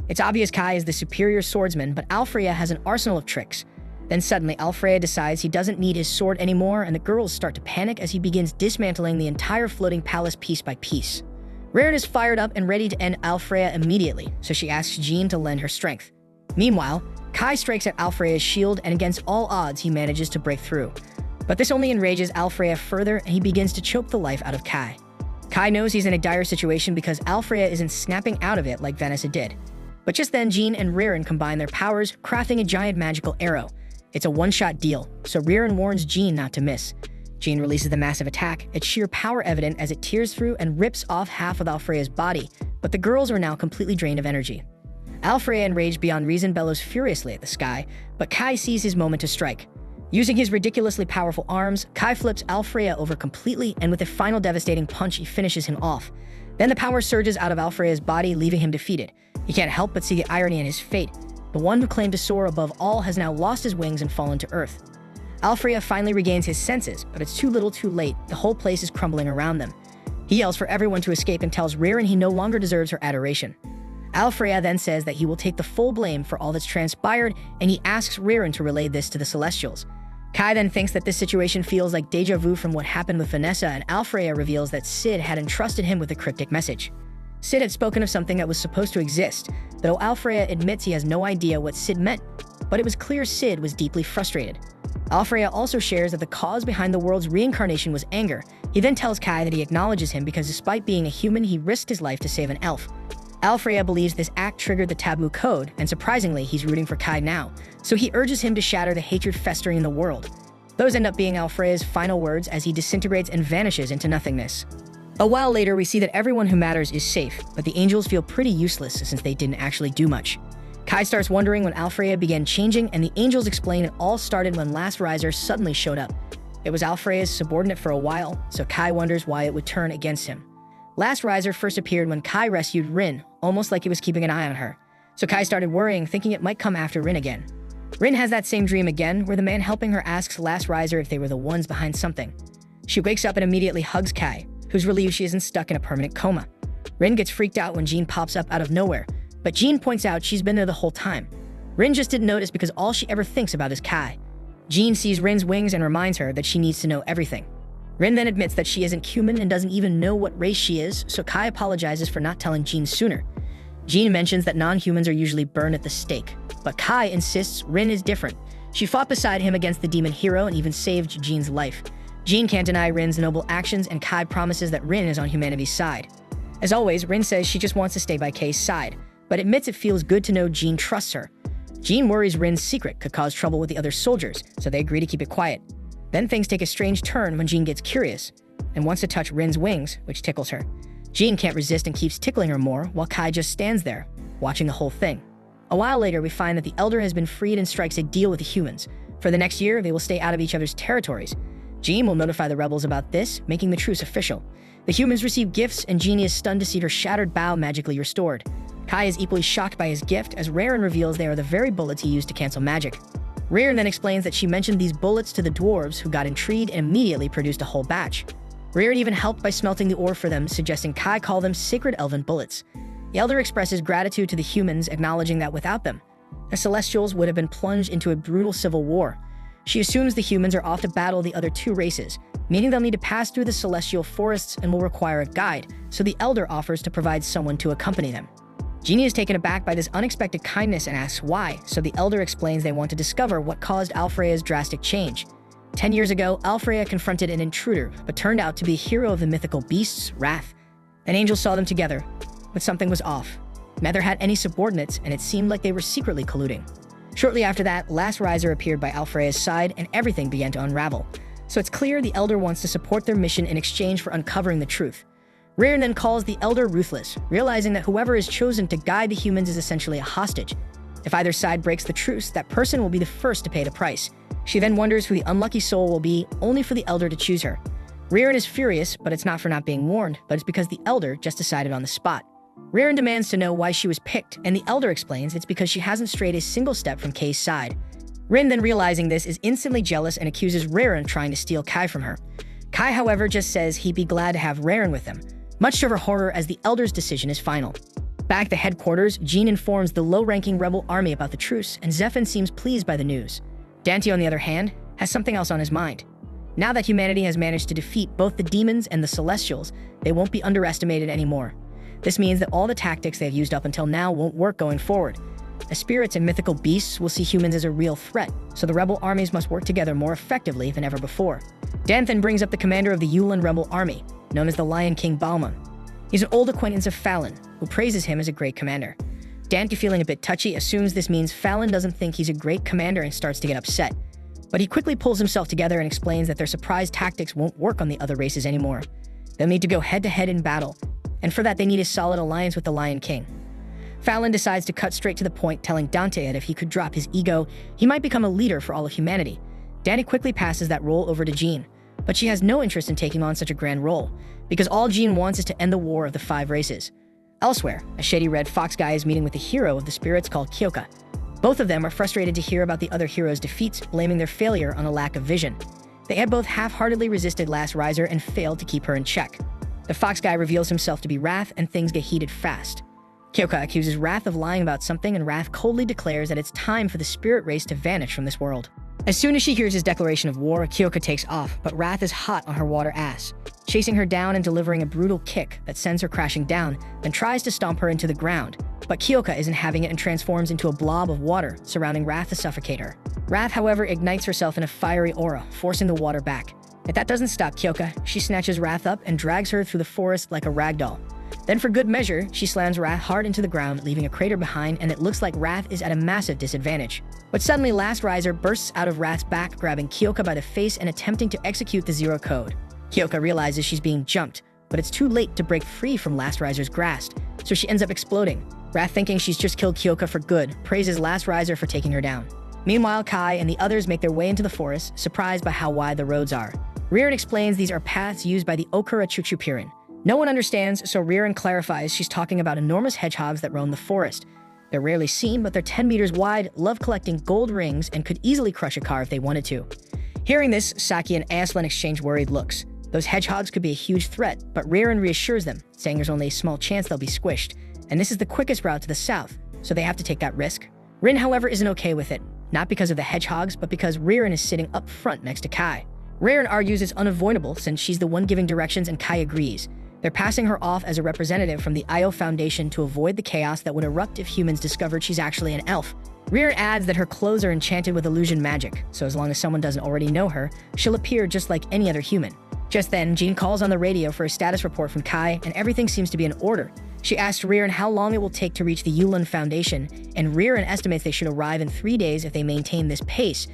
It's obvious Kai is the superior swordsman, but Alfreya has an arsenal of tricks. Then suddenly, Alfreya decides he doesn't need his sword anymore, and the girls start to panic as he begins dismantling the entire floating palace piece by piece. Ririn is fired up and ready to end Alfreya immediately, so she asks Jean to lend her strength. Meanwhile, Kai strikes at Alfreya's shield, and against all odds, he manages to break through. But this only enrages Alfreya further, and he begins to choke the life out of Kai. Kai knows he's in a dire situation because Alfreya isn't snapping out of it like Vanessa did. But just then, Jean and Ririn combine their powers, crafting a giant magical arrow. It's a one-shot deal, so Ririn warns Jean not to miss. Jean releases the massive attack, its sheer power evident as it tears through and rips off half of Alfreya's body, but the girls are now completely drained of energy. Alfreya, enraged beyond reason, bellows furiously at the sky, but Kai sees his moment to strike. Using his ridiculously powerful arms, Kai flips Alfreya over completely, and with a final devastating punch, he finishes him off. Then the power surges out of Alfreya's body, leaving him defeated. He can't help but see the irony in his fate. The one who claimed to soar above all has now lost his wings and fallen to earth. Alfreya finally regains his senses, but it's too little too late. The whole place is crumbling around them. He yells for everyone to escape and tells Ririn he no longer deserves her adoration. Alfreya then says that he will take the full blame for all that's transpired, and he asks Ririn to relay this to the Celestials. Kai then thinks that this situation feels like deja vu from what happened with Vanessa, and Alfreya reveals that Sid had entrusted him with a cryptic message. Sid had spoken of something that was supposed to exist, though Alfreya admits he has no idea what Sid meant, but it was clear Sid was deeply frustrated. Alfreya also shares that the cause behind the world's reincarnation was anger. He then tells Kai that he acknowledges him because despite being a human, he risked his life to save an elf. Alfreya believes this act triggered the taboo code, and surprisingly, he's rooting for Kai now, so he urges him to shatter the hatred festering in the world. Those end up being Alfreya's final words as he disintegrates and vanishes into nothingness. A while later, we see that everyone who matters is safe, but the angels feel pretty useless since they didn't actually do much. Kai starts wondering when Alfreya began changing, and the angels explain it all started when Last Riser suddenly showed up. It was Alfreya's subordinate for a while, so Kai wonders why it would turn against him. Last Riser first appeared when Kai rescued Rin, almost like he was keeping an eye on her. So Kai started worrying, thinking it might come after Rin again. Rin has that same dream again, where the man helping her asks Last Riser if they were the ones behind something. She wakes up and immediately hugs Kai, who's relieved she isn't stuck in a permanent coma. Rin gets freaked out when Jean pops up out of nowhere, but Jean points out she's been there the whole time. Rin just didn't notice because all she ever thinks about is Kai. Jean sees Rin's wings and reminds her that she needs to know everything. Rin then admits that she isn't human and doesn't even know what race she is, so Kai apologizes for not telling Jean sooner. Jean mentions that non-humans are usually burned at the stake, but Kai insists Rin is different. She fought beside him against the demon hero and even saved Jean's life. Jean can't deny Rin's noble actions, and Kai promises that Rin is on humanity's side. As always, Rin says she just wants to stay by Kai's side, but admits it feels good to know Jean trusts her. Jean worries Rin's secret could cause trouble with the other soldiers, so they agree to keep it quiet. Then things take a strange turn when Jean gets curious and wants to touch Rin's wings, which tickles her. Jean can't resist and keeps tickling her more, while Kai just stands there, watching the whole thing. A while later, we find that the Elder has been freed and strikes a deal with the humans. For the next year, they will stay out of each other's territories. Jean will notify the rebels about this, making the truce official. The humans receive gifts, and Jeannie is stunned to see her shattered bow magically restored. Kai is equally shocked by his gift, as Ririn reveals they are the very bullets he used to cancel magic. Ririn then explains that she mentioned these bullets to the dwarves, who got intrigued and immediately produced a whole batch. Ririn even helped by smelting the ore for them, suggesting Kai call them sacred elven bullets. The Elder expresses gratitude to the humans, acknowledging that without them, the Celestials would have been plunged into a brutal civil war. She assumes the humans are off to battle the other two races, meaning they'll need to pass through the celestial forests and will require a guide, so the Elder offers to provide someone to accompany them. Jeannie is taken aback by this unexpected kindness and asks why, so the Elder explains they want to discover what caused Alfreya's drastic change. 10 years ago, Alfreya confronted an intruder, but turned out to be a hero of the mythical beasts, Wrath. An angel saw them together, but something was off. Neither had any subordinates, and it seemed like they were secretly colluding. Shortly after that, Last Riser appeared by Alfreya's side, and everything began to unravel. So it's clear the Elder wants to support their mission in exchange for uncovering the truth. Ririn then calls the Elder ruthless, realizing that whoever is chosen to guide the humans is essentially a hostage. If either side breaks the truce, that person will be the first to pay the price. She then wonders who the unlucky soul will be, only for the Elder to choose her. Ririn is furious, but it's not for not being warned, but it's because the Elder just decided on the spot. Ririn demands to know why she was picked, and the Elder explains it's because she hasn't strayed a single step from Kai's side. Rin, then realizing this, is instantly jealous and accuses Ririn of trying to steal Kai from her. Kai, however, just says he'd be glad to have Ririn with him, much to her horror as the Elder's decision is final. Back at the headquarters, Jean informs the low-ranking rebel army about the truce, and Zephin seems pleased by the news. Dante, on the other hand, has something else on his mind. Now that humanity has managed to defeat both the demons and the Celestials, they won't be underestimated anymore. This means that all the tactics they've used up until now won't work going forward. The spirits and mythical beasts will see humans as a real threat, so the rebel armies must work together more effectively than ever before. Danthan brings up the commander of the Yulin rebel army, known as the Lion King Balmon. He's an old acquaintance of Fallon, who praises him as a great commander. Dante, feeling a bit touchy, assumes this means Fallon doesn't think he's a great commander and starts to get upset. But he quickly pulls himself together and explains that their surprise tactics won't work on the other races anymore. They'll need to go head-to-head in battle, and for that they need a solid alliance with the Lion King. Fallon decides to cut straight to the point, telling Dante that if he could drop his ego, he might become a leader for all of humanity. Dante quickly passes that role over to Jean, but she has no interest in taking on such a grand role, because all Jean wants is to end the war of the 5 races. Elsewhere, a shady red fox guy is meeting with the hero of the spirits called Kyoka. Both of them are frustrated to hear about the other hero's defeats, blaming their failure on a lack of vision. They had both half-heartedly resisted Last Riser and failed to keep her in check. The fox guy reveals himself to be Wrath, and things get heated fast. Kyoka accuses Wrath of lying about something, and Wrath coldly declares that it's time for the spirit race to vanish from this world. As soon as she hears his declaration of war, Kyoka takes off, but Wrath is hot on her water ass, chasing her down and delivering a brutal kick that sends her crashing down, then tries to stomp her into the ground. But Kyoka isn't having it and transforms into a blob of water, surrounding Wrath to suffocate her. Wrath, however, ignites herself in a fiery aura, forcing the water back. If that doesn't stop Kyoka, she snatches Wrath up and drags her through the forest like a ragdoll. Then for good measure, she slams Wrath hard into the ground, leaving a crater behind, and it looks like Wrath is at a massive disadvantage. But suddenly Last Riser bursts out of Wrath's back, grabbing Kyoka by the face and attempting to execute the Zero Code. Kyoka realizes she's being jumped, but it's too late to break free from Last Riser's grasp, so she ends up exploding. Wrath, thinking she's just killed Kyoka for good, praises Last Riser for taking her down. Meanwhile, Kai and the others make their way into the forest, surprised by how wide the roads are. Ririn explains these are paths used by the Okura Chuchupirin. No one understands, so Ririn clarifies she's talking about enormous hedgehogs that roam the forest. They're rarely seen, but they're 10 meters wide, love collecting gold rings, and could easily crush a car if they wanted to. Hearing this, Saki and Aslan exchange worried looks. Those hedgehogs could be a huge threat, but Ririn reassures them, saying there's only a small chance they'll be squished, and this is the quickest route to the south, so they have to take that risk. Rin, however, isn't okay with it, not because of the hedgehogs, but because Ririn is sitting up front next to Kai. Ririn argues it's unavoidable since she's the one giving directions and Kai agrees. They're passing her off as a representative from the Io Foundation to avoid the chaos that would erupt if humans discovered she's actually an elf. Ririn adds that her clothes are enchanted with illusion magic, so as long as someone doesn't already know her, she'll appear just like any other human. Just then, Jean calls on the radio for a status report from Kai, and everything seems to be in order. She asks Ririn how long it will take to reach the Yulin Foundation, and Ririn estimates they should arrive in 3 days if they maintain this pace.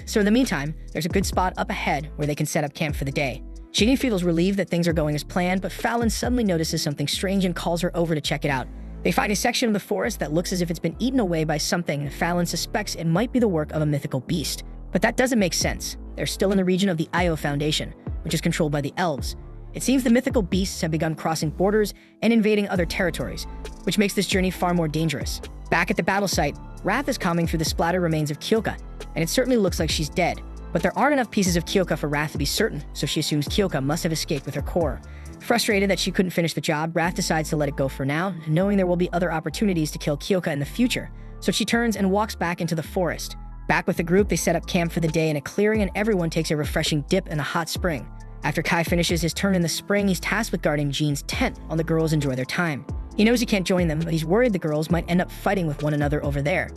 So in the meantime, there's a good spot up ahead where they can set up camp for the day. Jean feels relieved that things are going as planned, but Fallon suddenly notices something strange and calls her over to check it out. They find a section of the forest that looks as if it's been eaten away by something, and Fallon suspects it might be the work of a mythical beast. But that doesn't make sense. They're still in the region of the Io Foundation, which is controlled by the elves. It seems the mythical beasts have begun crossing borders and invading other territories, which makes this journey far more dangerous. Back at the battle site, Wrath is combing through the splattered remains of Kyoka, and it certainly looks like she's dead. But there aren't enough pieces of Kyoka for Wrath to be certain, so she assumes Kyoka must have escaped with her core. Frustrated that she couldn't finish the job, Wrath decides to let it go for now, knowing there will be other opportunities to kill Kyoka in the future, so she turns and walks back into the forest. Back with the group, they set up camp for the day in a clearing, and everyone takes a refreshing dip in a hot spring. After Kai finishes his turn in the spring, he's tasked with guarding Jean's tent while the girls enjoy their time. He knows he can't join them, but he's worried the girls might end up fighting with one another over there.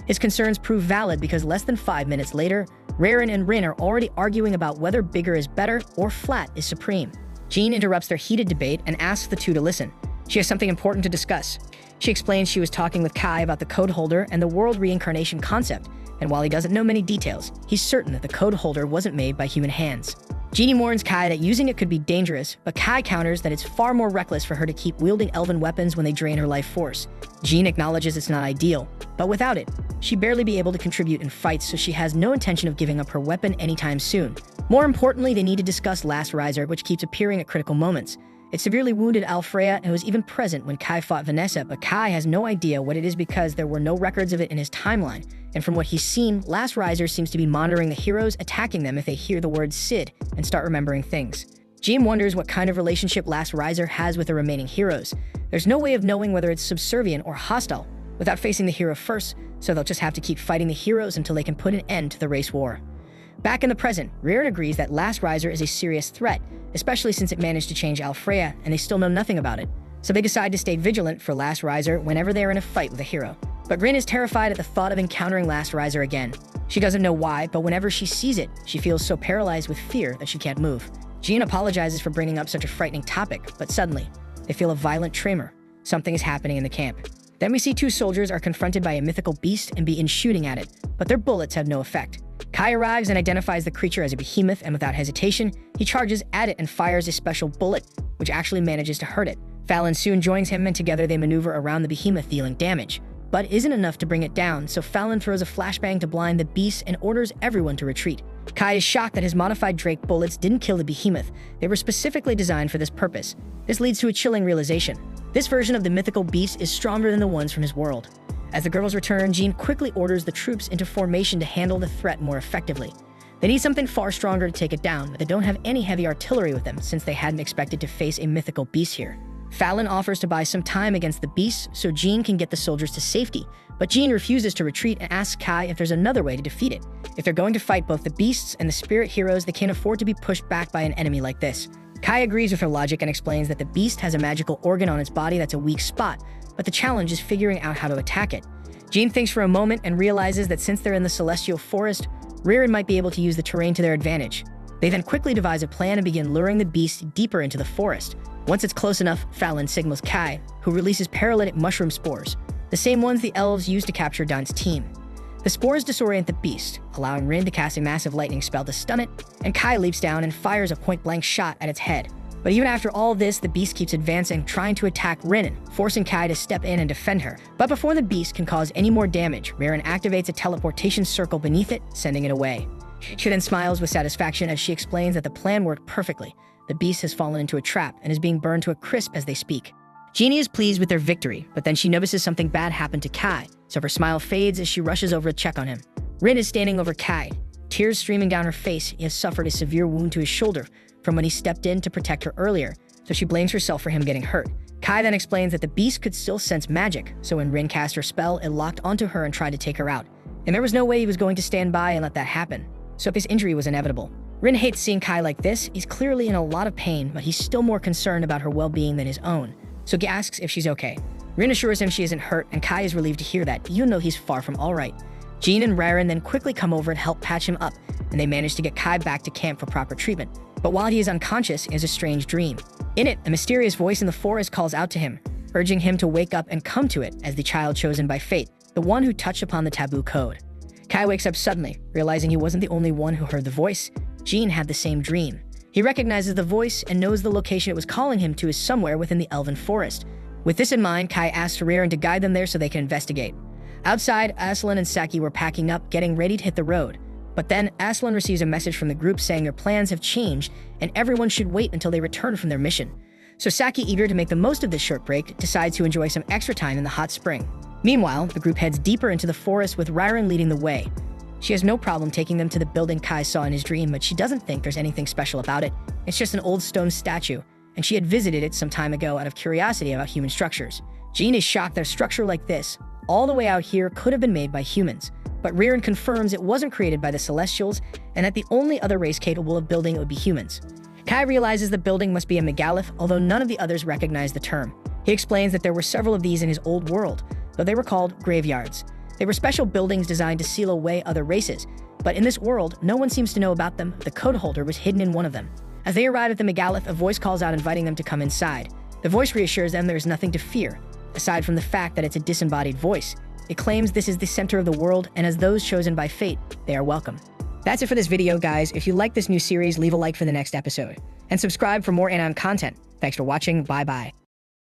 His concerns prove valid because less than 5 minutes later, Ririn and Rin are already arguing about whether bigger is better or flat is supreme. Jean interrupts their heated debate and asks the two to listen. She has something important to discuss. She explains she was talking with Kai about the code holder and the world reincarnation concept, and while he doesn't know many details, he's certain that the code holder wasn't made by human hands. Jeannie warns Kai that using it could be dangerous, but Kai counters that it's far more reckless for her to keep wielding elven weapons when they drain her life force. Jean acknowledges it's not ideal, but without it, she'd barely be able to contribute in fights, so she has no intention of giving up her weapon anytime soon. More importantly, they need to discuss Last Riser, which keeps appearing at critical moments. It severely wounded Alfreya and was even present when Kai fought Vanessa, but Kai has no idea what it is because there were no records of it in his timeline. And from what he's seen, Last Riser seems to be monitoring the heroes, attacking them if they hear the word Sid and start remembering things. Jean wonders what kind of relationship Last Riser has with the remaining heroes. There's no way of knowing whether it's subservient or hostile without facing the hero first, so they'll just have to keep fighting the heroes until they can put an end to the race war. Back in the present, Rieren agrees that Last Riser is a serious threat, especially since it managed to change Alfreya and they still know nothing about it. So they decide to stay vigilant for Last Riser whenever they are in a fight with a hero. But Rin is terrified at the thought of encountering Last Riser again. She doesn't know why, but whenever she sees it, she feels so paralyzed with fear that she can't move. Jean apologizes for bringing up such a frightening topic, but suddenly, they feel a violent tremor. Something is happening in the camp. Then we see two soldiers are confronted by a mythical beast and begin shooting at it, but their bullets have no effect. Kai arrives and identifies the creature as a behemoth, and without hesitation, he charges at it and fires a special bullet, which actually manages to hurt it. Fallon soon joins him, and together they maneuver around the behemoth, dealing damage. But isn't enough to bring it down, so Fallon throws a flashbang to blind the beast and orders everyone to retreat. Kai is shocked that his modified Drake bullets didn't kill the behemoth. They were specifically designed for this purpose. This leads to a chilling realization. This version of the mythical beast is stronger than the ones from his world. As the girls return, Jean quickly orders the troops into formation to handle the threat more effectively. They need something far stronger to take it down, but they don't have any heavy artillery with them since they hadn't expected to face a mythical beast here. Fallon offers to buy some time against the beast so Jean can get the soldiers to safety, but Jean refuses to retreat and asks Kai if there's another way to defeat it. If they're going to fight both the beasts and the spirit heroes, they can't afford to be pushed back by an enemy like this. Kai agrees with her logic and explains that the beast has a magical organ on its body that's a weak spot, but the challenge is figuring out how to attack it. Jean thinks for a moment and realizes that since they're in the Celestial Forest, Rieren might be able to use the terrain to their advantage. They then quickly devise a plan and begin luring the beast deeper into the forest. Once it's close enough, Fallon signals Kai, who releases paralytic mushroom spores, the same ones the elves used to capture Dan's team. The spores disorient the beast, allowing Rin to cast a massive lightning spell to stun it, and Kai leaps down and fires a point-blank shot at its head. But even after all this, the beast keeps advancing, trying to attack Rin, forcing Kai to step in and defend her. But before the beast can cause any more damage, Rieren activates a teleportation circle beneath it, sending it away. She then smiles with satisfaction as she explains that the plan worked perfectly. The beast has fallen into a trap and is being burned to a crisp as they speak. Jeannie is pleased with their victory, but then she notices something bad happened to Kai, so her smile fades as she rushes over to check on him. Rin is standing over Kai, tears streaming down her face. He has suffered a severe wound to his shoulder from when he stepped in to protect her earlier, so she blames herself for him getting hurt. Kai then explains that the beast could still sense magic, so when Rin cast her spell, it locked onto her and tried to take her out. And there was no way he was going to stand by and let that happen, so his injury was inevitable. Rin hates seeing Kai like this. He's clearly in a lot of pain, but he's still more concerned about her well-being than his own, so he asks if she's okay. Rin assures him she isn't hurt, and Kai is relieved to hear that, even though he's far from all right. Jean and Rieren then quickly come over and help patch him up, and they manage to get Kai back to camp for proper treatment. But while he is unconscious, he has a strange dream. In it, a mysterious voice in the forest calls out to him, urging him to wake up and come to it as the child chosen by fate, the one who touched upon the taboo code. Kai wakes up suddenly, realizing he wasn't the only one who heard the voice. Jean had the same dream. He recognizes the voice and knows the location it was calling him to is somewhere within the elven forest. With this in mind, Kai asks Rieren to guide them there so they can investigate. Outside, Aslan and Saki were packing up, getting ready to hit the road. But then, Aslan receives a message from the group saying their plans have changed and everyone should wait until they return from their mission. So Saki, eager to make the most of this short break, decides to enjoy some extra time in the hot spring. Meanwhile, the group heads deeper into the forest with Rieren leading the way. She has no problem taking them to the building Kai saw in his dream, but she doesn't think there's anything special about it. It's just an old stone statue, and she had visited it some time ago out of curiosity about human structures. Jean is shocked that a structure like this, all the way out here, could have been made by humans. But Rieren confirms it wasn't created by the Celestials, and that the only other race capable of building it would be humans. Kai realizes the building must be a megalith, although none of the others recognize the term. He explains that there were several of these in his old world, though they were called graveyards. They were special buildings designed to seal away other races, but in this world, no one seems to know about them. The code holder was hidden in one of them. As they arrive at the megalith, a voice calls out inviting them to come inside. The voice reassures them there is nothing to fear, aside from the fact that it's a disembodied voice. It claims this is the center of the world, and as those chosen by fate, they are welcome. That's it for this video, guys. If you like this new series, leave a like for the next episode, and subscribe for more anime content. Thanks for watching. Bye-bye.